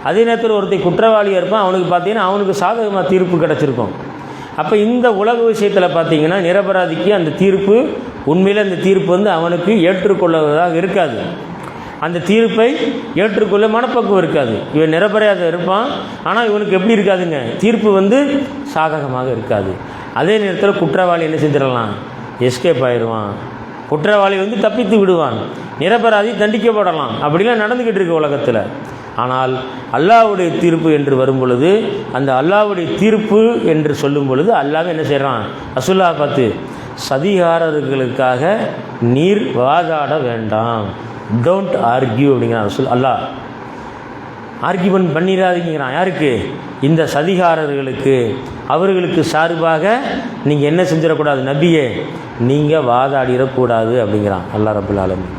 அதே நேரத்தில் ஒருத்தர் குற்றவாளியாக இருப்பான், அவனுக்கு பார்த்திங்கன்னா அவனுக்கு சாதகமாக தீர்ப்பு கிடச்சிருக்கும். அப்போ இந்த உலக விஷயத்தில் பார்த்திங்கன்னா நிரபராதிக்கு அந்த தீர்ப்பு, உண்மையில் அந்த தீர்ப்பு அவனுக்கு ஏற்றுக்கொள்வதாக இருக்காது. அந்த தீர்ப்பை ஏற்றுக்கொள்ள மனப்பக்குவம் இருக்காது. இவன் நிரபராதியாக இருப்பான், ஆனால் இவனுக்கு எப்படி இருக்காதுங்க, தீர்ப்பு சாதகமாக இருக்காது. அதே நேரத்தில் குற்றவாளி என்ன செஞ்சிடலாம்? எஸ்கேப் ஆயிடுவான். குற்றவாளி தப்பித்து விடுவான், நிரபராதி தண்டிக்கப்படலாம். அப்படிலாம் நடந்துக்கிட்டு இருக்கு உலகத்தில். ஆனால் அல்லாஹ்வுடைய தீர்ப்பு என்று வரும் பொழுது, அந்த அல்லாஹ்வுடைய தீர்ப்பு என்று சொல்லும் பொழுது அல்லாஹ் என்ன செய்கிறான்? ரசூலுல்லாஹ் பார்த்து, சதிகாரர்களுக்காக நீர் வாதாட வேண்டாம், டோன்ட் ஆர்கியூ அப்படிங்கிறான் ரசூல். அல்லாஹ் ஆர்கியூமெண்ட் பண்ணிடாதீங்கிறான். யாருக்கு? இந்த சதிகாரர்களுக்கு. அவர்களுக்கு சார்பாக நீங்கள் என்ன செஞ்சிடக்கூடாது நபியே, நீங்கள் வாதாடிடக்கூடாது அப்படிங்கிறான் அல்லாஹ் ரப்பல் ஆலமீன்.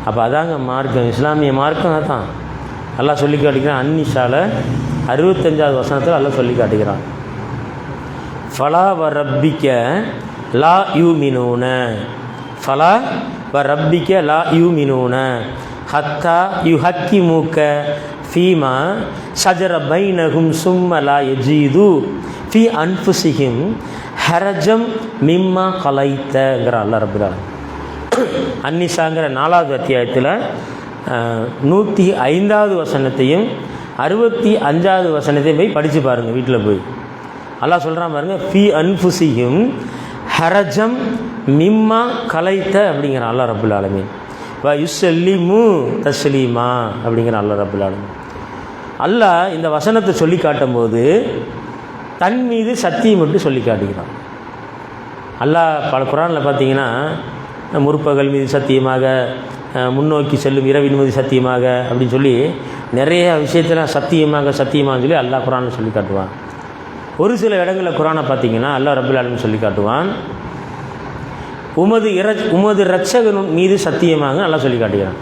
அப்போ அதாங்க மார்க்கம், இஸ்லாமிய மார்க்கம் அதான். அல்லாஹ் சொல்லி காட்டிக்கிறான். அன்னிஷால 65வது வசனத்தில் அல்லாஹ் சொல்லி காட்டுகிறான். ஃபலா வ ரப்பிக்க லா யூமினூன, ஃபலா வ ரப்பிக்க லா யூமினூன ஹத்தா யுஹக்கிமுக ஃபீமா ஷஜர பைனஹும் சும்ம லா யஜீது ஃபீ அன்ஃபுஸிஹிம் ஹரஜம் மிம்மா கலைத்தங்கிற அல்லாஹ் ரப்பல் ஆலமீன். அன்னிசாங்கிற 4வது அத்தியாயத்தில் 105வது வசனத்தையும் 65வது வசனத்தையும் போய் படித்து பாருங்கள் வீட்டில் போய். அல்லாஹ் சொல்கிறான் பாருங்கள், ஃபீ அன்ஃபுஸிஹிம் ஹரஜம் மிம்மா கலைத்த அப்படிங்கிற அல்லாஹ் ரப்பல் ஆலமீன். வ யுஸ்ஸல்லிமு தஸ்லீமா அப்படிங்கிற அல்லாஹ் ரப்பல் ஆலமீன். அல்லாஹ் இந்த வசனத்தை சொல்லி காட்டும்போது தன் மீது சத்தியம் மட்டும் சொல்லி காட்டுகிறான். அல்லாஹ் பல குர்ஆனில் பார்த்தீங்கன்னா, முற்பகல் மீது சத்தியமாக, முன்னோக்கி செல்லும் இரவின் மீது சத்தியமாக அப்படின்னு சொல்லி நிறைய விஷயத்தில் சத்தியமாக சத்தியமாகன்னு சொல்லி அல்லாஹ் குர்ஆனில் சொல்லி காட்டுவான். ஒரு சில இடங்களில் குர்ஆனை பார்த்தீங்கன்னா அல்லாஹ் ரப்பல் ஆலமீன் சொல்லி காட்டுவான், உமது இரட்சகன் மீது சத்தியமாக நல்லா சொல்லி காட்டுகிறான்.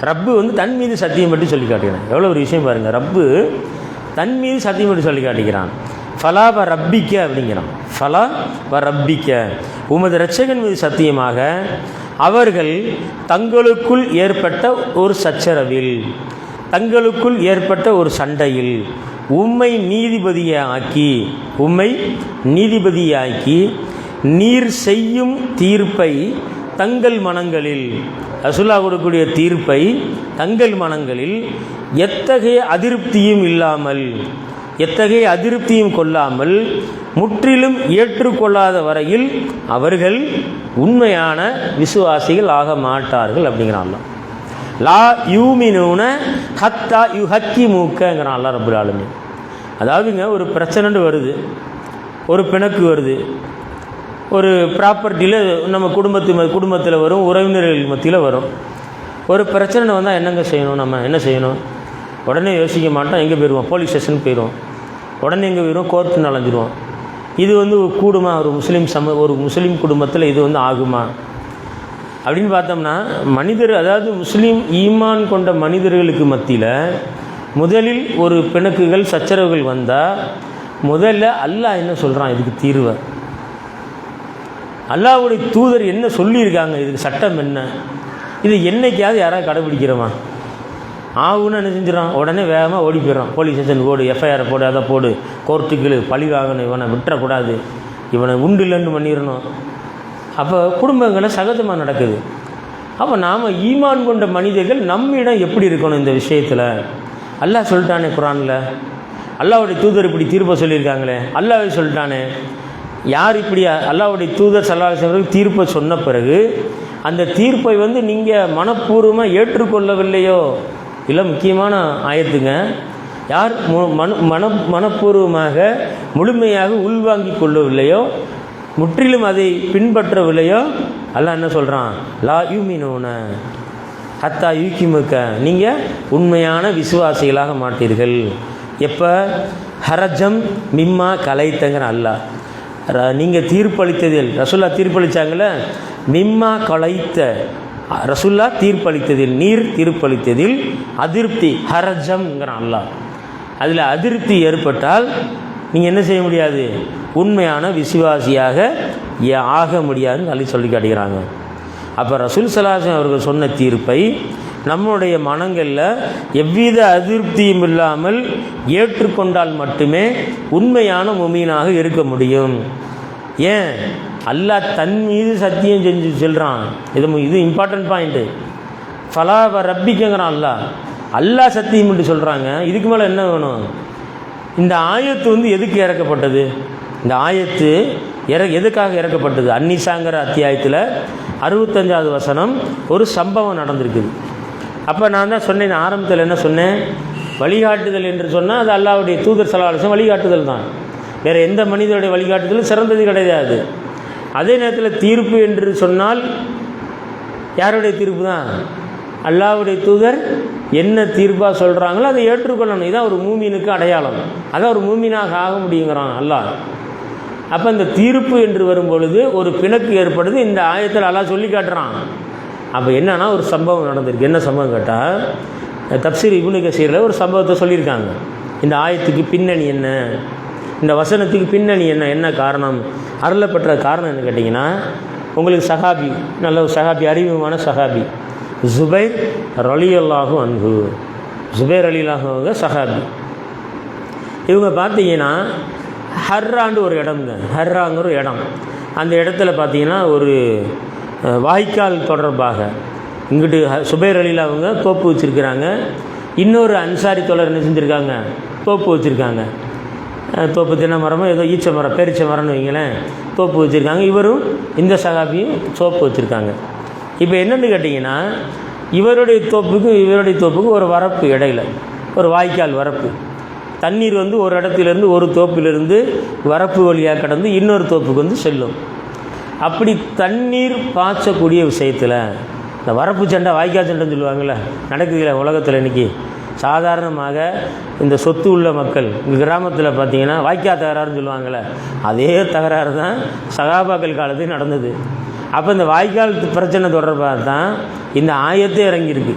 ரப்பு தன் மீது சத்தியம் மட்டும் சொல்லி காட்டுகிறான். எவ்வளோ ஒரு விஷயம் பாருங்கள், ரப்பு தன் மீது சத்தியம் மட்டும் சொல்லி காட்டுகிறான். ஃபலா வ ரப்பிக்க அப்படிங்கிறான். ஃபலா வ ரப்பிக்க, உமது இரட்சகன் மீது சத்தியமாக அவர்கள் தங்களுக்குள் ஏற்பட்ட ஒரு சச்சரவில், தங்களுக்குள் ஏற்பட்ட ஒரு சண்டையில் உம்மை நீதிபதியாக்கி நீர் செய்யும் தீர்ப்பை தங்கள் மனங்களில், ரசூலுல்லாஹ் கொடுக்கக்கூடிய தீர்ப்பை தங்கள் மனங்களில் எத்தகைய அதிருப்தியும் கொள்ளாமல் முற்றிலும் ஏற்றுக்கொள்ளாத வரையில் அவர்கள் உண்மையான விசுவாசிகள் ஆக மாட்டார்கள் அப்படிங்கிறான் அல்லாஹ். லா யூமினூன ஹத்தா யுஹக்கிமுக்கங்கிறான் அல்லாஹ் ரப்பல் ஆலமீன். அதாவதுங்க, ஒரு பிரச்சனை வருது, ஒரு பிணக்கு வருது, ஒரு ப்ராப்பர்ட்டியில் நம்ம குடும்பத்தில் வரும், உறவினர்கள் மத்தியில் வரும். ஒரு பிரச்சனை வந்தால் என்னங்க செய்யணும்? நம்ம என்ன செய்யணும்? உடனே யோசிக்க மாட்டோம், எங்கே போயிடுவோம்? போலீஸ் ஸ்டேஷனுக்கு போயிடுவோம். உடனே எங்கே போயிடுவோம்? கோர்ட்டு அலைஞ்சிடுவோம். இது கூடுமா? ஒரு முஸ்லீம் குடும்பத்தில் இது ஆகுமா அப்படின்னு பார்த்தோம்னா, அதாவது முஸ்லீம் ஈமான் கொண்ட மனிதர்களுக்கு மத்தியில் முதலில் ஒரு பிணக்குகள் சச்சரவுகள் வந்தால் முதல்ல அல்லாஹ் என்ன சொல்கிறான்? இதுக்கு தீர்வை அல்லாஹ்வுடைய தூதர் என்ன சொல்லியிருக்காங்க? இதுக்கு சட்டம் என்ன? இது என்னைக்காவது யாராவது கடைபிடிக்கிறோமா? ஆகுன்னு என்ன செஞ்சிடறான்? உடனே வேகமாக ஓடி போயிடறான். போலீஸ் ஸ்டேஷன் போடு, எஃப்ஐஆரை போடு, அதை போடு, கோர்ட்டுக்கு பழி வாங்கணும், இவனை விட்டுறக்கூடாது, இவனை உண்டு இல்லைன்னு பண்ணிடணும். அப்போ குடும்பங்களை சகஜமாக நடக்குது. அப்போ நாம் ஈமான் கொண்ட மனிதர்கள் நம்மிடம் எப்படி இருக்கணும் இந்த விஷயத்தில்? அல்லாஹ் சொல்லிட்டானே குர்ஆனில், அல்லாஹ்வுடைய தூதர் இப்படி தீர்ப்பை சொல்லியிருக்காங்களே, அல்லாஹ்வே சொல்லிட்டானே. யார் இப்படி அல்லாஹ்வுடைய தூதர் ஸல்லல்லாஹு அலைஹி வஸல்லம் தீர்ப்பை சொன்ன பிறகு அந்த தீர்ப்பை நீங்கள் மனப்பூர்வமாக ஏற்றுக்கொள்ளவில்லையோ, இல்லை முக்கியமான ஆயத்துங்க, யார் மனப்பூர்வமாக முழுமையாக உள்வாங்கி கொள்ளவில்லையோ, முற்றிலும் அதை பின்பற்றவில்லையோ, அல்லாஹ் என்ன சொல்கிறான்? லா யூமினூன ஹத்தா யுஹக்கிமுக, நீங்கள் உண்மையான விசுவாசிகளாக மாட்டீர்கள். எப்போ? ஹரஜம் மிம்மா கலைத்தங்கிற அல்லாஹ். நீங்கள் தீர்ப்பளித்ததில், ரசூலுல்லாஹ் தீர்ப்பளித்தாங்களே, மிம்மா கலைத்த, ரசூலுல்லாஹ் தீர்ப்பளித்ததில், நீர் தீர்ப்பளித்ததில் அதிருப்தி, ஹரஜம்ங்கிற அல்லாஹ். அதில் அதிருப்தி ஏற்பட்டால் நீங்கள் என்ன செய்ய முடியாது? உண்மையான விசுவாசியாக ஆக முடியாதுன்னு சொல்லி காட்டுகிறாங்க. அப்போ ரசூல் ஸல்லல்லாஹு அலைஹி வஸல்லம் அவர்கள் சொன்ன தீர்ப்பை நம்முடைய மனங்களில் எவ்வித அதிருப்தியும் இல்லாமல் ஏற்றுக்கொண்டால் மட்டுமே உண்மையான முஃமினாக இருக்க முடியும். ஏன்? அல்லாஹ் தன் மீது சத்தியம் செஞ்சு சொல்கிறான். இது இம்பார்ட்டன்ட் பாயிண்ட்டு. ஃபலா வ ரப்பிக்கங்கிறான் அல்லாஹ் சத்தியம் என்று சொல்கிறாங்க. இதுக்கு மேலே என்ன வேணும்? இந்த ஆயத்து எதுக்கு இறக்கப்பட்டது? இந்த ஆயத்து எதுக்காக இறக்கப்பட்டது? அன்னிசாங்கிற அத்தியாயத்தில் 65வது வசனம் ஒரு சம்பவம் நடந்திருக்குது. அப்போ நான் தான் சொன்னேன், ஆரம்பத்தில் என்ன சொன்னேன், வழிகாட்டுதல் என்று சொன்னால் அது அல்லாஹ்வுடைய தூதர் ஸல்லல்லாஹு அலைஹி வஸல்லம் வழிகாட்டுதல் தான். வேறு எந்த மனிதனுடைய வழிகாட்டுதலும் சிறந்தது கிடையாது. அதே நேரத்தில் தீர்ப்பு என்று சொன்னால் யாருடைய தீர்ப்பு தான்? அல்லாஹ்வுடைய தூதர் என்ன தீர்ப்பாக சொல்கிறாங்களோ அதை ஏற்றுக்கொள்ளணும். இதுதான் ஒரு மூமினுக்கு அடையாளம். அதான் ஒரு மூமினாக ஆக முடியுங்கிறான் அல்லாஹ். அப்போ இந்த தீர்ப்பு என்று வரும்பொழுது ஒரு பிணக்கு ஏற்படுது. இந்த ஆயத்தில் அல்லாஹ் சொல்லி காட்டுறான். அப்போ என்னன்னா ஒரு சம்பவம் நடந்திருக்கு. என்ன சம்பவம் கேட்டால், தப்சீர் இப்னு கஸீரில் ஒரு சம்பவத்தை சொல்லியிருக்காங்க. இந்த ஆயத்துக்கு பின்னணி என்ன, இந்த வசனத்துக்கு பின்னணி என்ன, என்ன காரணம், அருளப்பட்ட காரணம் என்ன கேட்டிங்கன்னா, உங்களுக்கு சஹாபி, நல்ல ஒரு சஹாபி, அறிமுகமான சஹாபி ஜுபைர் ரலியல்லாஹு அன்ஹு. ஜுபைர் ரலியல்லாஹு அவங்க சஹாபி. இவங்க பார்த்தீங்கன்னா ஹர்ராண்டு ஒரு இடம்ங்க, ஹர்ராங்கிற ஒரு இடம். அந்த இடத்துல பார்த்தீங்கன்னா ஒரு வாய்க்கால் தொடர்பாக இங்கிட்டு சுபைர் ரலியல்லாஹு அவங்க தோப்பு வச்சுருக்கிறாங்க. இன்னொரு அன்சாரி தோழர் என்ன செஞ்சுருக்காங்க, தோப்பு வச்சுருக்காங்க. தோப்பு தின மரமோ ஏதோ ஈச்ச மரம், பேரிச்ச மரம்னு வைங்களேன், தோப்பு வச்சுருக்காங்க. இவரும் இந்த சகாபியும் தோப்பு வச்சுருக்காங்க. இப்போ என்னென்னு கேட்டிங்கன்னா, இவருடைய தோப்புக்கும் ஒரு வரப்பு, இடையில ஒரு வாய்க்கால் வரப்பு. தண்ணீர் வந்து ஒரு இடத்துலேருந்து, ஒரு தோப்பிலிருந்து வரப்பு வழியாக கடந்து இன்னொரு தோப்புக்கு வந்து செல்லும். அப்படி தண்ணீர் பாய்ச்சக்கூடிய விஷயத்தில் இந்த வரப்பு சண்டை, வாய்க்கால் சண்டைன்னு சொல்லுவாங்கள்ல, நடக்குதுல உலகத்தில் இன்றைக்கி. சாதாரணமாக இந்த சொத்து உள்ள மக்கள் இங்கே கிராமத்தில் பார்த்திங்கன்னா வாய்க்கால் தகராறுன்னு சொல்லுவாங்கள்ல, அதே தகராறு தான் சகாபாக்கள் காலத்தில் நடந்தது. அப்போ இந்த வாய்க்கால் பிரச்சனை தொடர்பாக தான் இந்த ஆயத்தே இறங்கியிருக்கு.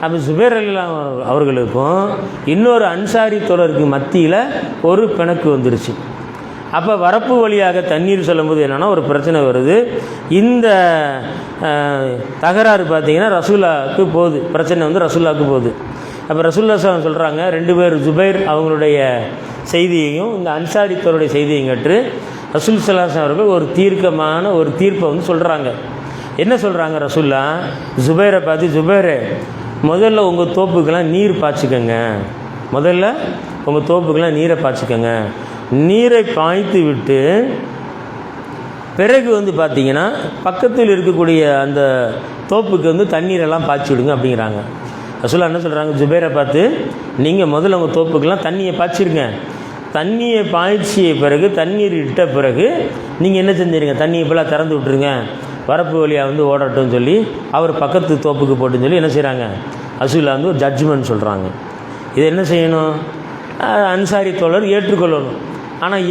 அப்போ சுபைர் ரலியல்லாஹு அவர்களுக்கும் இன்னொரு அன்சாரி தோழருக்கு மத்தியில் ஒரு பிணக்கு வந்துருச்சு. அப்போ வரப்பு வழியாக தண்ணீர் சொல்லும்போது என்னென்னா ஒரு பிரச்சனை வருது. இந்த தகராறு பார்த்திங்கன்னா ரசூலுல்லாஹ்வுக்கு போகுது, பிரச்சனை வந்து ரசூலுல்லாஹ்வுக்கு போகுது. அப்போ ரசூலுல்லாஹ் சொல்கிறாங்க, ரெண்டு பேர் ஜுபைர் அவங்களுடைய செய்தியையும் இந்த அன்சாரி தோழருடைய செய்தியையும் கேட்டு ரசூல் ஸல்லல்லாஹு அலைஹி வஸல்லம் அவர்கள் ஒரு தீர்க்கமான ஒரு தீர்ப்பை வந்து சொல்கிறாங்க. என்ன சொல்கிறாங்க ரசூலுல்லாஹ் ஜுபைரை பார்த்து, ஜுபைரே முதல்ல உங்கள் தோப்புக்கெல்லாம் நீர் பாய்ச்சிக்கங்க, முதல்ல உங்கள் தோப்புக்கெல்லாம் நீரை பாய்ச்சிக்கங்க, நீரை பாய்த்து விட்டு பிறகு வந்து பார்த்திங்கன்னா பக்கத்தில் இருக்கக்கூடிய அந்த தோப்புக்கு வந்து தண்ணீரெல்லாம் பாய்ச்சி விடுங்க அப்படிங்கிறாங்க. ரசூலுல்லாஹ் என்ன சொல்கிறாங்க, ஜுபைரை பார்த்து, நீங்கள் முதல்ல உங்கள் தோப்புக்கெல்லாம் தண்ணியை பாய்ச்சிருங்க, தண்ணியை பாய்ச்சிய பிறகு தண்ணீர் இட்ட பிறகு நீங்கள் என்ன செஞ்சுருங்க, தண்ணியை இப்போலாம் திறந்து விட்டுருங்க, வரப்பு வழியாக வந்து ஓடட்டும்னு சொல்லி அவர் பக்கத்து தோப்புக்கு போட்டுன்னு சொல்லி என்ன செய்கிறாங்க, ரசூலுல்லாஹ் வந்து ஒரு ஜட்ஜ்மெண்ட் சொல்கிறாங்க. இது என்ன செய்யணும், அன்சாரி தோழர் ஏற்றுக்கொள்ளணும். ஆனால்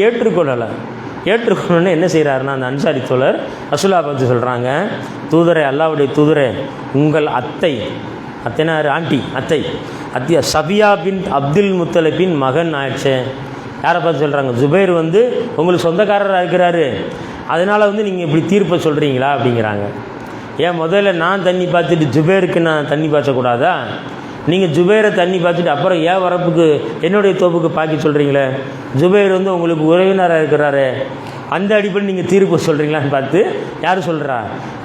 ஏற்றுக்கொள்ளணுன்னு என்ன செய்கிறாருன்னா, அந்த அன்சாரி தோழர் ரசூலுல்லாஹ் பார்த்து சொல்கிறாங்க, தூதரே, அல்லாஹ்வுடைய தூதரே, உங்கள் அத்தைனார் அத்தை சபியா பின் அப்துல் முத்தலிபின் மகன் ஆயிடுச்சு. யாரை பார்த்து சொல்கிறாங்க, ஜுபைர் வந்து உங்களுக்கு சொந்தக்காரராக இருக்கிறாரு, அதனால் வந்து நீங்கள் இப்படி தீர்ப்பை சொல்கிறீங்களா அப்படிங்கிறாங்க. ஏன் முதல்ல நான் தண்ணி பார்த்துட்டு ஜுபைருக்கு நான் தண்ணி பாய்ச்சக்கூடாதா? நீங்கள் ஜுபைரை தண்ணி பார்த்துட்டு அப்புறம் ஏன் வரப்புக்கு என்னுடைய தோப்புக்கு பாக்கி சொல்கிறீங்களே? ஜுபைர் வந்து உங்களுக்கு உறவினராக இருக்கிறாரு, அந்த அடிப்படையில் நீங்கள் தீர்ப்பு சொல்கிறீங்களான்னு பார்த்து யார் சொல்கிறா,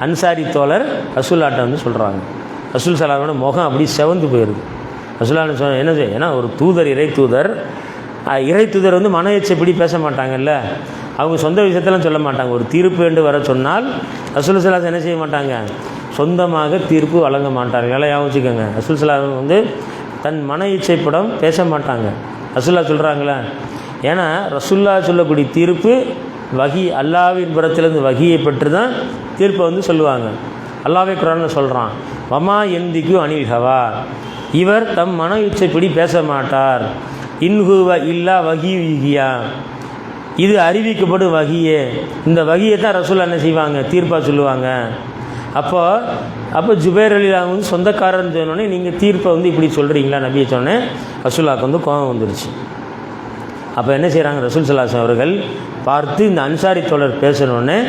அன்சாரி தோழர் ரசூலுல்லாஹ்ட்ட வந்து சொல்கிறாங்க. ரசூல் ஸல்லல்லாஹு அலைஹி முகம் அப்படி செவந்து போயிடுது. ரசூலுல்லாஹ் சொன்ன என்ன செய்ய, ஏன்னா ஒரு தூதர், இறை தூதர் வந்து மன எச்சப்படி பேச மாட்டாங்கல்ல, அவங்க சொந்த விஷயத்தெல்லாம் சொல்ல மாட்டாங்க. ஒரு தீர்ப்பு என்று வர சொன்னால் ரசூல் ஸல்லல்லாஹு அலைஹி என்ன செய்ய மாட்டாங்க, சொந்தமாக தீர்ப்பு வழங்க மாட்டாங்க. நல்லா ஞாபகம் வச்சுக்கோங்க. ரசூல் ஸல்லல்லாஹு அலைஹி வந்து தன் மன இச்சைப்படம் பேச மாட்டாங்க. ரசூலுல்லாஹ் சொல்கிறாங்களே, ஏன்னா ரசூலுல்லாஹ் சொல்லக்கூடிய தீர்ப்பு வகி, அல்லாஹ்வின் புறத்திலிருந்து வகியை பெற்று தான் தீர்ப்பை வந்து சொல்லுவாங்க. அல்லாஹ்வே குர்ஆனில் சொல்கிறான், வமா எந்திக்கு அனில் ஹவா, இவர் தம் மன இச்சைப்படி பேச மாட்டார், இன்ஹுவ இல்லா வகியா, இது அறிவிக்கப்படும் வகியே, இந்த வகியை தான் ரசூலுல்லாஹ் என்ன செய்வாங்க, தீர்ப்பாக சொல்லுவாங்க. அப்போ ஜுபைர் ரலியல்லாஹு வந்து சொந்தக்காரன்னு சொன்னோடனே நீங்கள் தீர்ப்பை வந்து இப்படி சொல்கிறீங்களா நபியை சொன்னேன், ரசூலுல்லாஹ்க்கு வந்து கோபம் வந்துருச்சு. அப்போ என்ன செய்கிறாங்க, ரசூல் ஸல்லல்லாஹு அலைஹி அவர்கள் பார்த்து இந்த அன்சாரி தோழர் பேசணுன்னே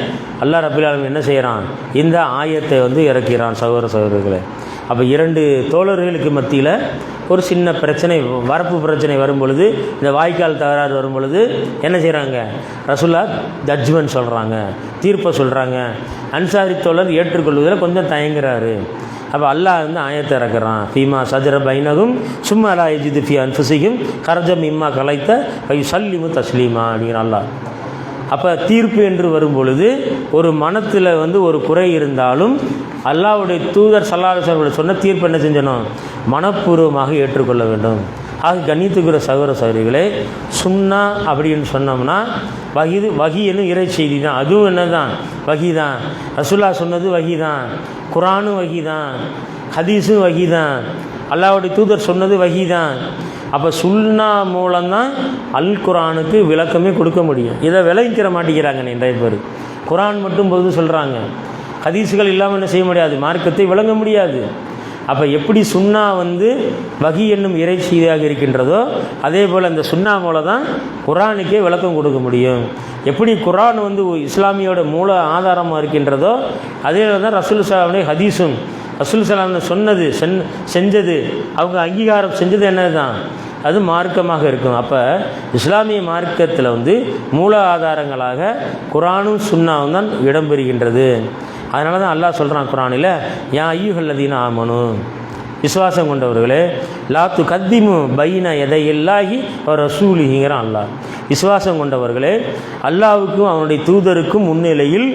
அல்லாஹ் ரப்பில் ஆலமீன் என்ன செய்கிறான், இந்த ஆயத்தை வந்து இறக்கிறான். சகோதரர்களே, அப்போ இரண்டு தோழர்களுக்கு மத்தியில் ஒரு சின்ன பிரச்சனை, வரப்பு பிரச்சனை வரும் பொழுது, இந்த வாய்க்கால் தகராறு வரும் பொழுது என்ன செய்கிறாங்க, ரசூலுல்லாஹ் ஜட்ஜ்மெண்ட் சொல்கிறாங்க, தீர்ப்பை சொல்கிறாங்க. அன்சாரி தோழர் ஏற்றுக்கொள்வதில் கொஞ்சம் தயங்குறாரு. அப்போ அல்லாஹ் வந்து ஆயத்தை இறக்குறான், ஃபீமா சஜர பைனகும் சும்மா லா யஜிது ஃபீ அன்ஃபுஸிஹிம் கரஜம் இம்மா கலைத்த வை சல்லிமு தஸ்லீமா அப்படிங்கிற அல்லாஹ். அப்போ தீர்ப்பு என்று வரும் பொழுது ஒரு மனத்தில் வந்து ஒரு குறை இருந்தாலும் அல்லாஹ்வுடைய தூதர் ஸல்லல்லாஹு அலைஹி வஸல்லம் சொன்ன தீர்ப்பு என்ன செஞ்சணும், மனப்பூர்வமாக ஏற்றுக்கொள்ள வேண்டும். ஆக கண்ணியத்துக்குரிய சகோதர சகோதரிகளே, சுன்னா அப்படின்னு சொன்னோம்னா வகி என்னும் இறை செய்தி தான். அதுவும் என்ன தான், வகி தான். ரசூலுல்லாஹ் சொன்னது வகி தான், குர்ஆனும் வகி தான், ஹதீஸும் வகி தான், அல்லாஹ்வுடைய தூதர் சொன்னது வகி தான். அப்போ சுன்னா மூலம்தான் அல் குர்ஆனுக்கு விளக்கமே கொடுக்க முடியும். இதை விளங்கிக்கிற மாட்டேங்கிறாங்க நிறைய பேர். குர்ஆன் மட்டும் பொது சொல்கிறாங்க, ஹதீஸுகள் இல்லாமல் என்ன செய்ய முடியாது, மார்க்கத்தை விளங்க முடியாது. அப்போ எப்படி சுன்னா வந்து வகி என்னும் இறை செய்தியாக இருக்கின்றதோ அதே போல் அந்த சுன்னா மூலம் தான் குர்ஆனுக்கே விளக்கம் கொடுக்க முடியும். எப்படி குர்ஆன் வந்து இஸ்லாமியோட மூல ஆதாரமாக இருக்கின்றதோ அதே தான் ரசூல் ஸல்லல்லாஹு ஹதீஸும் ரசூல் ஸல்லல்லாஹு சொன்னது செஞ்சது அவங்க அங்கீகாரம் செஞ்சது என்னது தான், அது மார்க்கமாக இருக்கும். அப்போ இஸ்லாமிய மார்க்கத்தில் வந்து மூல ஆதாரங்களாக குர்ஆனும் சுன்னாவும் தான் இடம்பெறுகின்றது. அதனால தான் அல்லாஹ் சொல்கிறான் குர்ஆனில், யா அய்யுஹல்லதீன ஆமனு, விசுவாசம் கொண்டவர்களே, லா துகத்திமு பைன யதையில்லாஹி வ ரசூலிஹிங்கிறான் அல்லாஹ். விசுவாசம் கொண்டவர்களே, அல்லாஹ்வுக்கும் அவனுடைய தூதருக்கும் முன்னிலையில்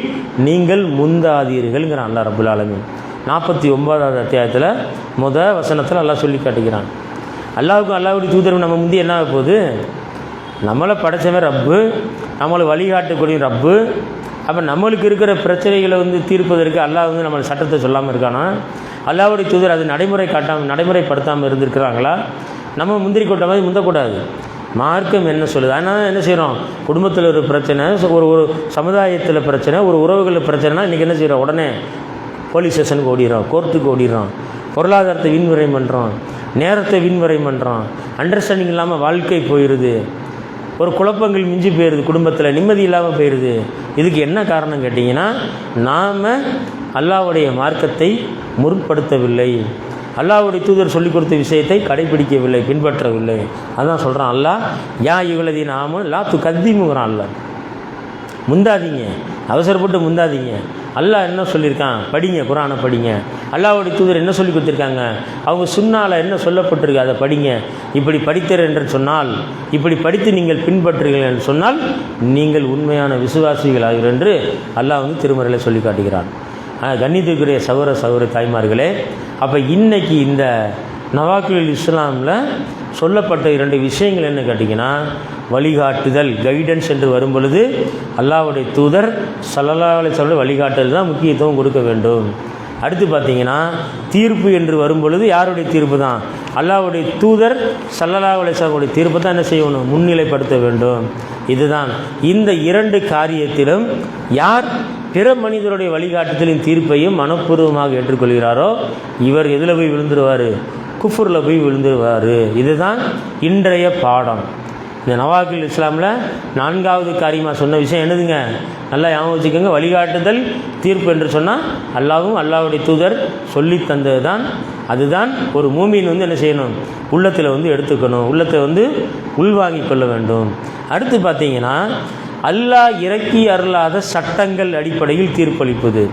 நீங்கள் முந்தாதீர்கள்ங்கிறான் அல்லாஹ் ரப்புல் ஆலமீன். 49வது அத்தியாயத்தில் வசனத்தில் அல்லாஹ் சொல்லி காட்டுகிறான். அல்லாஹ்வுக்கும் அல்லாஹ்வுடைய தூதரும் நம்ம முந்தி என்ன ஆக போகுது, நம்மளை படைச்சவன் ரப்பு, நம்மளை வழிகாட்டக்கூடிய ரப்பு. அப்போ நம்மளுக்கு இருக்கிற பிரச்சனைகளை வந்து தீர்ப்பதற்கு அல்லாஹ் வந்து நம்ம சட்டத்தை சொல்லாமல் இருக்கானா, அல்லாஹ்வுடைய தூதர் அது நடைமுறைப்படுத்தாமல் இருந்திருக்கிறாங்களா? நம்ம முந்திரி கொட்ட மாதிரி முந்தக்கூடாது. மார்க்கம் என்ன சொல்லுது, அதனால் என்ன செய்கிறோம், குடும்பத்தில் ஒரு பிரச்சனை, ஒரு சமுதாயத்தில் பிரச்சனை, ஒரு உறவுகளில் பிரச்சனைனா இன்றைக்கி என்ன செய்கிறோம், உடனே போலீஸ் ஸ்டேஷனுக்கு ஓடிடுறோம், கோர்ட்டுக்கு ஓடிடுறோம், பொருளாதாரத்தை வீண்வரை பண்ணுறோம், நேரத்தை வீண்வரை பண்ணுறோம், அண்டர்ஸ்டாண்டிங் இல்லாமல் வாழ்க்கை போயிடுது, ஒரு குழப்பங்கள் மிஞ்சி போயிடுது, குடும்பத்தில் நிம்மதி இல்லாமல் போயிடுது. இதுக்கு என்ன காரணம் கேட்டிங்கன்னா, நாம் அல்லாஹ்வுடைய மார்க்கத்தை முற்படுத்தவில்லை, அல்லாஹ்வுடைய தூதர் சொல்லிக் கொடுத்த விஷயத்தை கடைபிடிக்கவில்லை, பின்பற்றவில்லை. அதான் சொல்கிறான் அல்லாஹ், யா அய்யுஹல்லதீன ஆமனு லா துகத்திமுங்கிறான் அல்லாஹ். முந்தாதீங்க, அவசரப்பட்டு முந்தாதீங்க. அல்லாஹ் என்ன சொல்லியிருக்கான், படிங்க, குர்ஆனை படிங்க. அல்லாஹ்வுடைய தூதர் என்ன சொல்லி கொடுத்துருக்காங்க, அவங்க சுன்னால என்ன சொல்லப்பட்டிருக்கு அதை படிங்க. இப்படி படித்தர் என்று சொன்னால், இப்படி படித்து நீங்கள் பின்பற்றுங்கள் என்று சொன்னால் நீங்கள் உண்மையான விசுவாசிகள் ஆகிறீர்கள் என்று அல்லாஹ் வந்து திருமறையில் சொல்லி காட்டுகிறான். கண்ணியத்துக்குரிய சகோதர தாய்மார்களே, அப்போ இன்னைக்கு இந்த நவாக்கில் இஸ்லாமில் சொல்லப்பட்ட 2 விஷயங்கள் என்ன கேட்டிங்கன்னா, வழிகாட்டுதல், கைடன்ஸ் என்று வரும் பொழுது அல்லாஹ்வுடைய தூதர் ஸல்லல்லாஹு அலைஹி வஸல்லம் வழிகாட்டுதல் தான் முக்கியத்துவம் கொடுக்க வேண்டும். அடுத்து பார்த்திங்கன்னா, தீர்ப்பு என்று வரும் பொழுது யாருடைய தீர்ப்பு தான், அல்லாஹ்வுடைய தூதர் ஸல்லல்லாஹு அலைஹி வஸல்லம் தீர்ப்பு தான் என்ன செய்யணும், முன்னிலைப்படுத்த வேண்டும். இதுதான் இந்த 2 காரியத்திலும் யார் பிற மனிதருடைய வழிகாட்டுதலின் தீர்ப்பையும் மனப்பூர்வமாக ஏற்றுக்கொள்கிறாரோ இவர் எதில் போய் விழுந்துருவார், குஃபுரில் போய் விழுந்துருவார். இதுதான் இன்றைய பாடம். இந்த நவாக்கில் இஸ்லாமில் 4வது காரியமாக சொன்ன விஷயம் என்னதுங்க, நல்லா ஞாபகம் வச்சுக்கோங்க. வழிகாட்டுதல் தீர்ப்பு என்று சொன்னால் அல்லாஹ்வும் அல்லாஹ்வுடைய தூதர் சொல்லி தந்தது தான். அதுதான் ஒரு மூமின் வந்து என்ன செய்யணும், உள்ளத்தில் வந்து எடுத்துக்கணும், உள்ளத்தை வந்து உள்வாங்கி கொள்ள வேண்டும். அடுத்து பார்த்தீங்கன்னா, அல்லாஹ் இறக்கி அருளாத சட்டங்கள் அடிப்படையில் தீர்ப்பளிப்பது.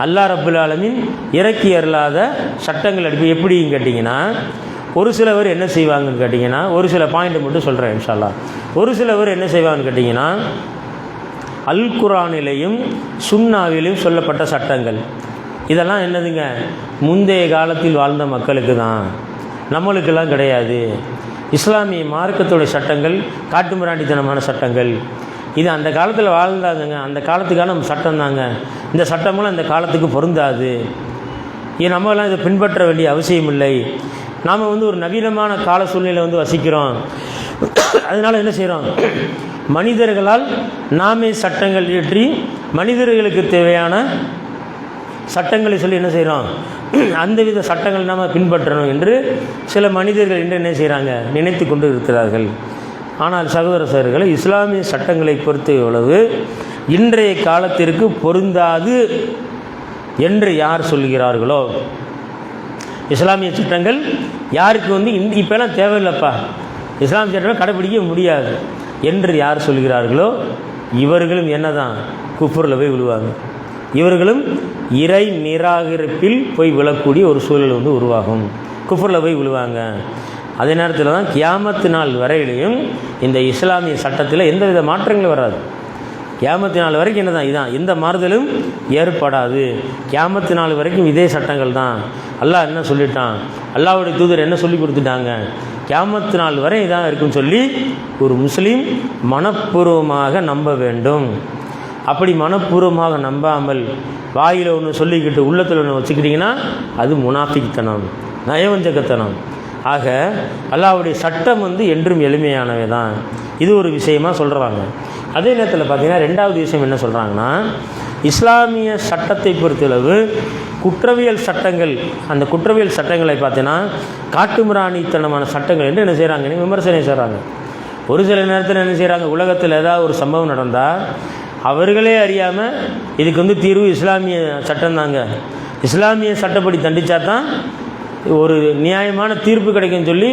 அல்லாஹ் ரப்புல் ஆலமீன் இறக்கி அருளாத சட்டங்கள் எப்படின்னு கேட்டிங்கன்னா, ஒரு சிலவர் என்ன செய்வாங்கன்னு கேட்டிங்கன்னா, ஒரு சில பாயிண்ட் மட்டும் சொல்கிறேன் இன்ஷா அல்லாஹ். ஒரு சிலவர் என்ன செய்வாங்கன்னு கேட்டிங்கன்னா, அல் குர்ஆனிலையும் சுன்னாவிலையும் சொல்லப்பட்ட சட்டங்கள் இதெல்லாம் என்னதுங்க, முந்தைய காலத்தில் வாழ்ந்த மக்களுக்கு தான், நம்மளுக்கெல்லாம் கிடையாது. இஸ்லாமிய மார்க்கத்துடைய சட்டங்கள் காட்டுமிராண்டித்தனமான சட்டங்கள். இது அந்த காலத்தில் வாழ்ந்தாங்க, அந்த காலத்துக்கான சட்டம் தாங்க. இந்த சட்டமெல்லாம் இந்த காலத்துக்கு பொருந்தாது. நம்மளாம் இதை பின்பற்ற வேண்டிய அவசியம் இல்லை. நாம் வந்து ஒரு நவீனமான கால சூழ்நிலை வந்து வசிக்கிறோம். அதனால் என்ன செய்கிறோம், மனிதர்களால் நாமே சட்டங்கள் இயற்றி மனிதர்களுக்கு தேவையான சட்டங்களை சொல்லி என்ன செய்கிறோம், அந்தவித சட்டங்கள் நாம் பின்பற்றணும் என்று சில மனிதர்கள் என்று என்ன செய்கிறாங்க, நினைத்து கொண்டு இருக்கிறார்கள். ஆனால் சகோதரர்களே, இஸ்லாமிய சட்டங்களை பொறுத்தளவு இன்றைய காலத்திற்கு பொருந்தாது என்று யார் சொல்கிறார்களோ, இஸ்லாமிய சட்டங்கள் யாருக்கு வந்து இப்போலாம் தேவையில்லைப்பா, இஸ்லாமிய சட்டங்களை கடைப்பிடிக்க முடியாது என்று யார் சொல்கிறார்களோ இவர்களும் என்ன தான் குஃபுரில் போய் விழுவாங்க. இவர்களும் இறை நிராகரிப்பில் போய் விழக்கூடிய ஒரு சூழல் வந்து உருவாகும், குஃபுரில் போய் விழுவாங்க. அதே நேரத்தில் தான் கியாமத்து நாள் வரையிலையும் இந்த இஸ்லாமிய சட்டத்தில் எந்தவித மாற்றங்களும் வராது. கியாமத்து நாள் வரைக்கும் என்ன தான் இதான், எந்த மாறுதலும் ஏற்படாது. கியாமத்து நாள் வரைக்கும் இதே சட்டங்கள் தான். அல்லாஹ் என்ன சொல்லிட்டான், அல்லாஹ்வுடைய தூதர் என்ன சொல்லி கொடுத்துட்டாங்க, கியாமத்து நாள் வரை இதான் இருக்குன்னு சொல்லி ஒரு முஸ்லீம் மனப்பூர்வமாக நம்ப வேண்டும். அப்படி மனப்பூர்வமாக நம்பாமல் வாயில் ஒன்று சொல்லிக்கிட்டு உள்ளத்தில் ஒன்று வச்சுக்கிட்டிங்கன்னா அது முனாஃபிக்தனம், நயவஞ்சகத்தனம். ஆக அல்லாஹ்வுடைய சட்டம் என்றும் எளிமையானவை தான். இது ஒரு விஷயமாக சொல்கிறாங்க. அதே நேரத்தில் பார்த்திங்கன்னா ரெண்டாவது விஷயம் என்ன சொல்கிறாங்கன்னா, இஸ்லாமிய சட்டத்தை பொறுத்தளவு குற்றவியல் சட்டங்கள், அந்த குற்றவியல் சட்டங்களை பார்த்தீங்கன்னா காட்டுமிராணித்தனமான சட்டங்கள் என்று என்ன செய்கிறாங்க, விமர்சனம் செய்கிறாங்க. ஒரு சில நேரத்தில் என்ன செய்கிறாங்க, உலகத்தில் ஏதாவது ஒரு சம்பவம் நடந்தால் அவர்களே அறியாமல் இதுக்கு தீர்வு இஸ்லாமிய சட்டம் தாங்க, இஸ்லாமிய சட்டப்படி தண்டித்தா தான் ஒரு நியாயமான தீர்ப்பு கிடைக்குன்னு சொல்லி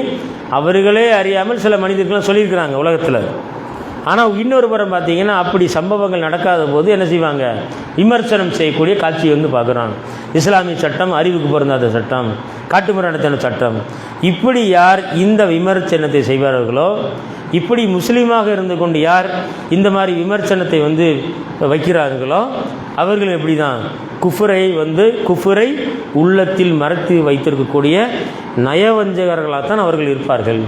அவர்களே அறியாமல் சில மனிதர்கள்லாம் சொல்லியிருக்கிறாங்க உலகத்தில். ஆனால் இன்னொரு புறம் பார்த்திங்கன்னா அப்படி சம்பவங்கள் நடக்காத போது என்ன செய்வாங்க, விமர்சனம் செய்யக்கூடிய காட்சியை பார்க்குறாங்க. இஸ்லாமிய சட்டம் அறிவுக்கு பொருந்தாத சட்டம், காட்டுமிராணித்தன சட்டம். இப்படி யார் இந்த விமர்சனத்தை செய்வார்களோ, இப்படி முஸ்லீமாக இருந்து கொண்டு யார் இந்த மாதிரி விமர்சனத்தை வைக்கிறார்களோ அவர்கள் எப்படி தான் குஃபரை உள்ளத்தில் மறைத்து வைத்திருக்கக்கூடிய நயவஞ்சகர்களாகத்தான் அவர்கள் இருப்பார்கள்.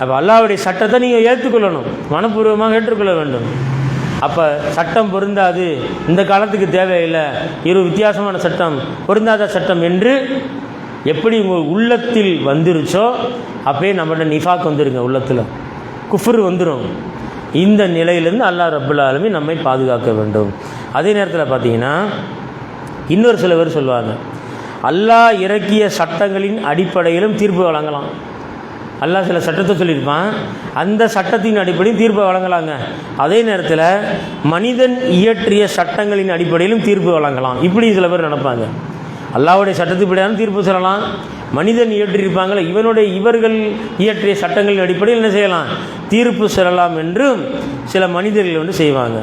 அப்போ அல்லாஹ்வுடைய சட்டத்தை நீங்கள் ஏற்றுக்கொள்ளணும், மனப்பூர்வமாக ஏற்றுக்கொள்ள வேண்டும். அப்போ சட்டம் பொருந்தாது, இந்த காலத்துக்கு தேவையில்லை, இரு வித்தியாசமான சட்டம், பொருந்தாத சட்டம் என்று எப்படி உங்கள் உள்ளத்தில் வந்துருச்சோ அப்போயே நம்மளோட நிஃபாக் வந்துருங்க, உள்ளத்தில் குஃப்ர் வந்துடும். இந்த நிலையிலேருந்து அல்லாஹ் ரப்புல் ஆலமீன் நம்மை பாதுகாக்க வேண்டும். அதே நேரத்தில் பார்த்தீங்கன்னா இன்னொரு சில பேர் சொல்லுவாங்க, அல்லாஹ் இறக்கிய சட்டங்களின் அடிப்படையிலும் தீர்ப்பு வழங்கலாம். அல்லாஹ் சில சட்டத்தை சொல்லியிருப்பான், அந்த சட்டத்தின் அடிப்படையும் தீர்ப்பை வழங்கலாங்க. அதே நேரத்தில் மனிதன் இயற்றிய சட்டங்களின் அடிப்படையிலும் தீர்ப்பு வழங்கலாம். இப்படி சில பேர் நினைப்பாங்க. அல்லாஹ்வுடைய சட்டத்துப்படியான தீர்ப்பு சொல்லலாம், மனிதன் இயற்றியிருப்பாங்களே இவர்கள் இயற்றிய சட்டங்களின் அடிப்படையில் என்ன செய்யலாம், தீர்ப்பு சொல்லலாம் என்றும் சில மனிதர்கள் செய்வாங்க.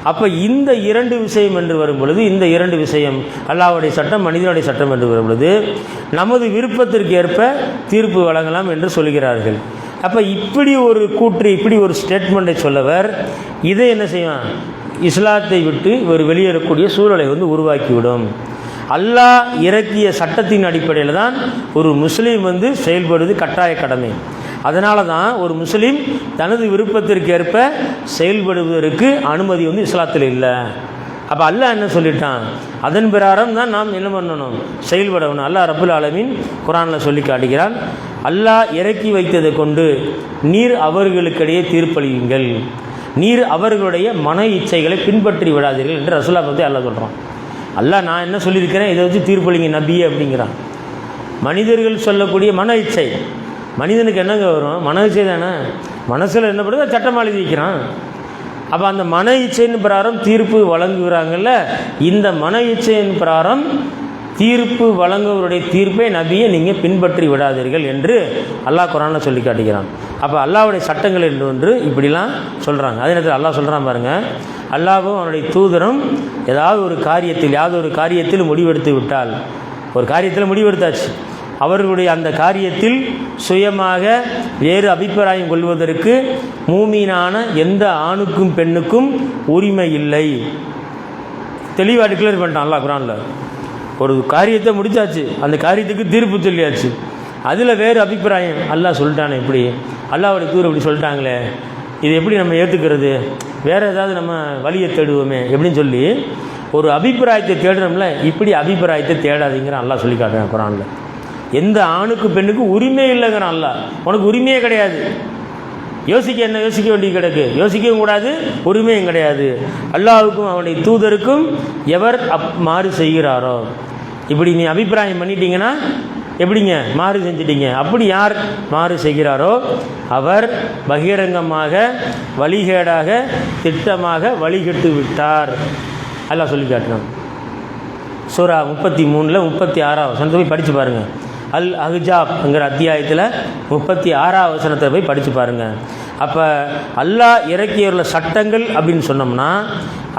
அப்போ இந்த இரண்டு விஷயம் என்று வரும் பொழுது, இந்த இரண்டு விஷயம் அல்லாஹ்வுடைய சட்டம் மனிதனுடைய சட்டம் என்று வரும் பொழுது நமது விருப்பத்திற்கு ஏற்ப தீர்ப்பு வழங்கலாம் என்று சொல்கிறார்கள். அப்போ இப்படி ஒரு கூற்று, இப்படி ஒரு ஸ்டேட்மெண்ட்டை சொல்லவர் இதை என்ன செய்வான், இஸ்லாத்தை விட்டு ஒரு வெளியேறக்கூடிய சூழலை உருவாக்கிவிடும். அல்லாஹ் இறக்கிய சட்டத்தின் அடிப்படையில் தான் ஒரு முஸ்லீம் செயல்படுவது கட்டாய கடமை. அதனால தான் ஒரு முஸ்லீம் தனது விருப்பத்திற்கு ஏற்ப செயல்படுவதற்கு அனுமதி இஸ்லாத்தில் இல்லை. அப்போ அல்லாஹ் என்ன சொல்லிட்டான், அதன் பிரகாரம் தான் நாம் என்ன பண்ணணும், செயல்படணும். அல்லாஹ் ரப்புல் ஆலமீன் குர்ஆனில் சொல்லி காட்டுகிறான், அல்லாஹ் இறக்கி வைத்ததை கொண்டு நீர் அவர்களுக்கிடையே தீர்ப்பளியுங்கள், நீர் அவர்களுடைய மன இச்சைகளை பின்பற்றி விடாதீர்கள் என்று ரசூலுல்லாஹ் பற்றி அல்லாஹ் சொல்கிறான். அல்லாஹ் நான் என்ன சொல்லியிருக்கிறேன், இதை வச்சு தீர்ப்பளிங்க நபியே அப்படிங்கிறான். மனிதர்கள் சொல்லக்கூடிய மன இச்சை, மனிதனுக்கு என்னங்க வரும், மன இச்சை தானே, மனசில் என்ன பண்ணுறது சட்டமாக எழுதி வைக்கிறான். அப்போ அந்த மன இச்சையின் பிரகாரம் தீர்ப்பு வழங்குகிறாங்கல்ல, இந்த மன இச்சையின் பிரகாரம் தீர்ப்பு வழங்குவருடைய தீர்ப்பை நபியை நீங்கள் பின்பற்றி விடாதீர்கள் என்று அல்லாஹ் குர்ஆனில் சொல்லி காட்டுகிறான். அப்போ அல்லாஹ்வுடைய சட்டங்கள் என்று ஒன்று இப்படிலாம் சொல்கிறாங்க. அதே நேரத்தில் அல்லாஹ் சொல்கிறான் பாருங்கள், அல்லாஹ்வும் அவனுடைய தூதரும் யாவது ஒரு காரியத்தில் முடிவெடுத்து விட்டால், ஒரு காரியத்தில் முடிவெடுத்தாச்சு, அவர்களுடைய அந்த காரியத்தில் சுயமாக வேறு அபிப்பிராயம் கொள்வதற்கு மூமீனான எந்த ஆணுக்கும் பெண்ணுக்கும் உரிமை இல்லை. தெளிவாக டிக்ளேர் பண்ணிட்டான் அல்லாஹ் குர்ஆனில். ஒரு காரியத்தை முடித்தாச்சு, அந்த காரியத்துக்கு தீர்ப்பு சொல்லியாச்சு, அதில் வேறு அபிப்பிராயம் அல்லாஹ் சொல்லிட்டானே, எப்படி அல்லாஹ்வுடைய தூதர் இப்படி சொல்லிட்டாங்களே, இது எப்படி நம்ம ஏற்றுக்கிறது, வேறு ஏதாவது நம்ம வழியை தேடுவோமே எப்படின்னு சொல்லி ஒரு அபிப்பிராயத்தை தேடுறோம்ல, இப்படி அபிப்பிராயத்தை தேடாதீங்கிறான் அல்லாஹ் சொல்லி காட்டுறான் குர்ஆனில். எந்த ஆணுக்கு பெண்ணுக்கு உரிமை இல்லைங்கிறான் அல்லாஹ், உனக்கு உரிமையே கிடையாது, யோசிக்க வேண்டிய கிடக்கு, யோசிக்கவும் கூடாது, உரிமையும் கிடையாது. அல்லாஹ்வுக்கும் அவனுடைய தூதருக்கும் எவர் மாறு செய்கிறாரோ, இப்படி நீ அபிப்பிராயம் பண்ணிட்டீங்கன்னா எப்படிங்க மாறு செஞ்சிட்டீங்க, அப்படி யார் மாறு செய்கிறாரோ அவர் பகிரங்கமாக வழிகேடாக திட்டமாக வழிகெட்டு விட்டார் அல்லாஹ் சொல்லி காட்டினான். சூரா 33 36 வசனத்தை போய் படித்து பாருங்கள். அல் அஹ்ஸாப்ங்கிற அத்தியாயத்தில் 36 வசனத்தை போய் படித்து பாருங்கள். அப்போ அல்லாஹ் இறக்கியுள்ள சட்டங்கள் அப்படின்னு சொன்னோம்னா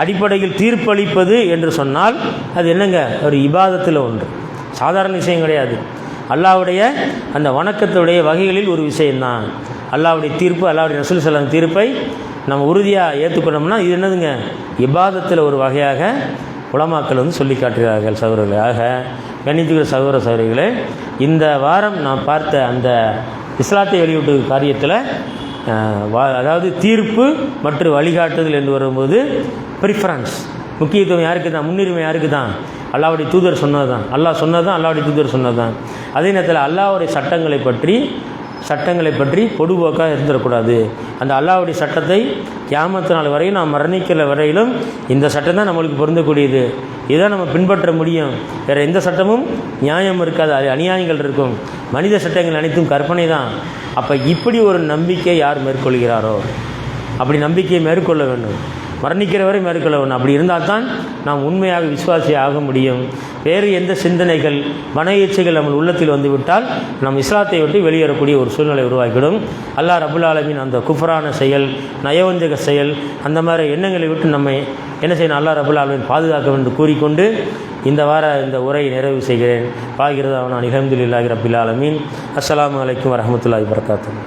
அடிப்படையில் தீர்ப்பளிப்பது என்று சொன்னால் அது என்னங்க, ஒரு இபாதத்தில் ஒன்று, சாதாரண விஷயம் கிடையாது. அல்லாஹ்வுடைய அந்த வணக்கத்துடைய வகைகளில் ஒரு விஷயந்தான். அல்லாஹ்வுடைய தீர்ப்பு, அல்லாஹ்வுடைய ரசூல் ஸல்லல்லாஹு அலைஹி வஸல்லம் தீர்ப்பை நம்ம உறுதியாக ஏற்றுக்கொண்டோம்னா இது என்னதுங்க, இபாதத்தில் ஒரு வகையாக உலமாக்கள் வந்து சொல்லி காட்டுகிறார்கள் சகோதரர்களே. ஆக கணித்துக்கிற சகோதர சகோதரிகளே, இந்த வாரம் நான் பார்த்த அந்த இஸ்லாத்தை வெளியிட்டு காரியத்தில் அதாவது தீர்ப்பு மற்றும் வழிகாட்டுதல் என்று வரும்போது ப்ரிஃபரன்ஸ் முக்கியத்துவம் யாருக்கு தான், முன்னுரிமை யாருக்கு தான், அல்லாஹ்வுடைய தூதர் சொன்னது தான், அல்லாஹ் சொன்னது தான், அல்லாஹ்வுடைய தூதர் சொன்னது தான். அதே நேரத்தில் அல்லாஹ்வுடைய சட்டங்களை பற்றி பொதுபோக்காக இருந்துடக்கூடாது. அந்த அல்லாஹ்வுடைய சட்டத்தை கியாமத்து நாள் வரையும் நாம் மரணிக்கிற வரையிலும் இந்த சட்டம் தான் நம்மளுக்கு பொருந்தக்கூடியது, இதான் நம்ம பின்பற்ற முடியும். வேறு எந்த சட்டமும் நியாயம் இருக்காது, அது அநியாயங்கள் இருக்கும். மனித சட்டங்கள் அனைத்தும் கற்பனை தான். அப்போ இப்படி ஒரு நம்பிக்கை யார் மேற்கொள்கிறாரோ அப்படி நம்பிக்கையை மேற்கொள்ள வேண்டும், மரணிக்கிற வரை மேற்கொள்ள வேண்டும். அப்படி இருந்தால் தான் நாம் உண்மையாக விசுவாசி ஆக முடியும். வேறு எந்த சிந்தனைகள் மன இச்சைகள் நம்ம உள்ளத்தில் வந்துவிட்டால் நம் இஸ்லாத்தை விட்டு வெளியேறக்கூடிய ஒரு சூழ்நிலை உருவாக்கிடும். அல்லாஹ் ரப்புல் ஆலமீன் அந்த குஃப்ரான செயல், நயவஞ்சக செயல், அந்த மாதிரி எண்ணங்களை விட்டு நம்மை என்ன செய்யணும், அல்லாஹ் ரப்புல் ஆலமீன் பாதுகாக்க வேண்டும் கூறிக்கொண்டு இந்த உரையை நிறைவு செய்கிறேன். பாகிறது அவன் அல்ஹம்துலில்லாஹி ரப்பில் ஆலமீன். அஸ்ஸலாமு அலைக்கும் வரஹ்மத்துல்லாஹி வபரகாத்துஹு.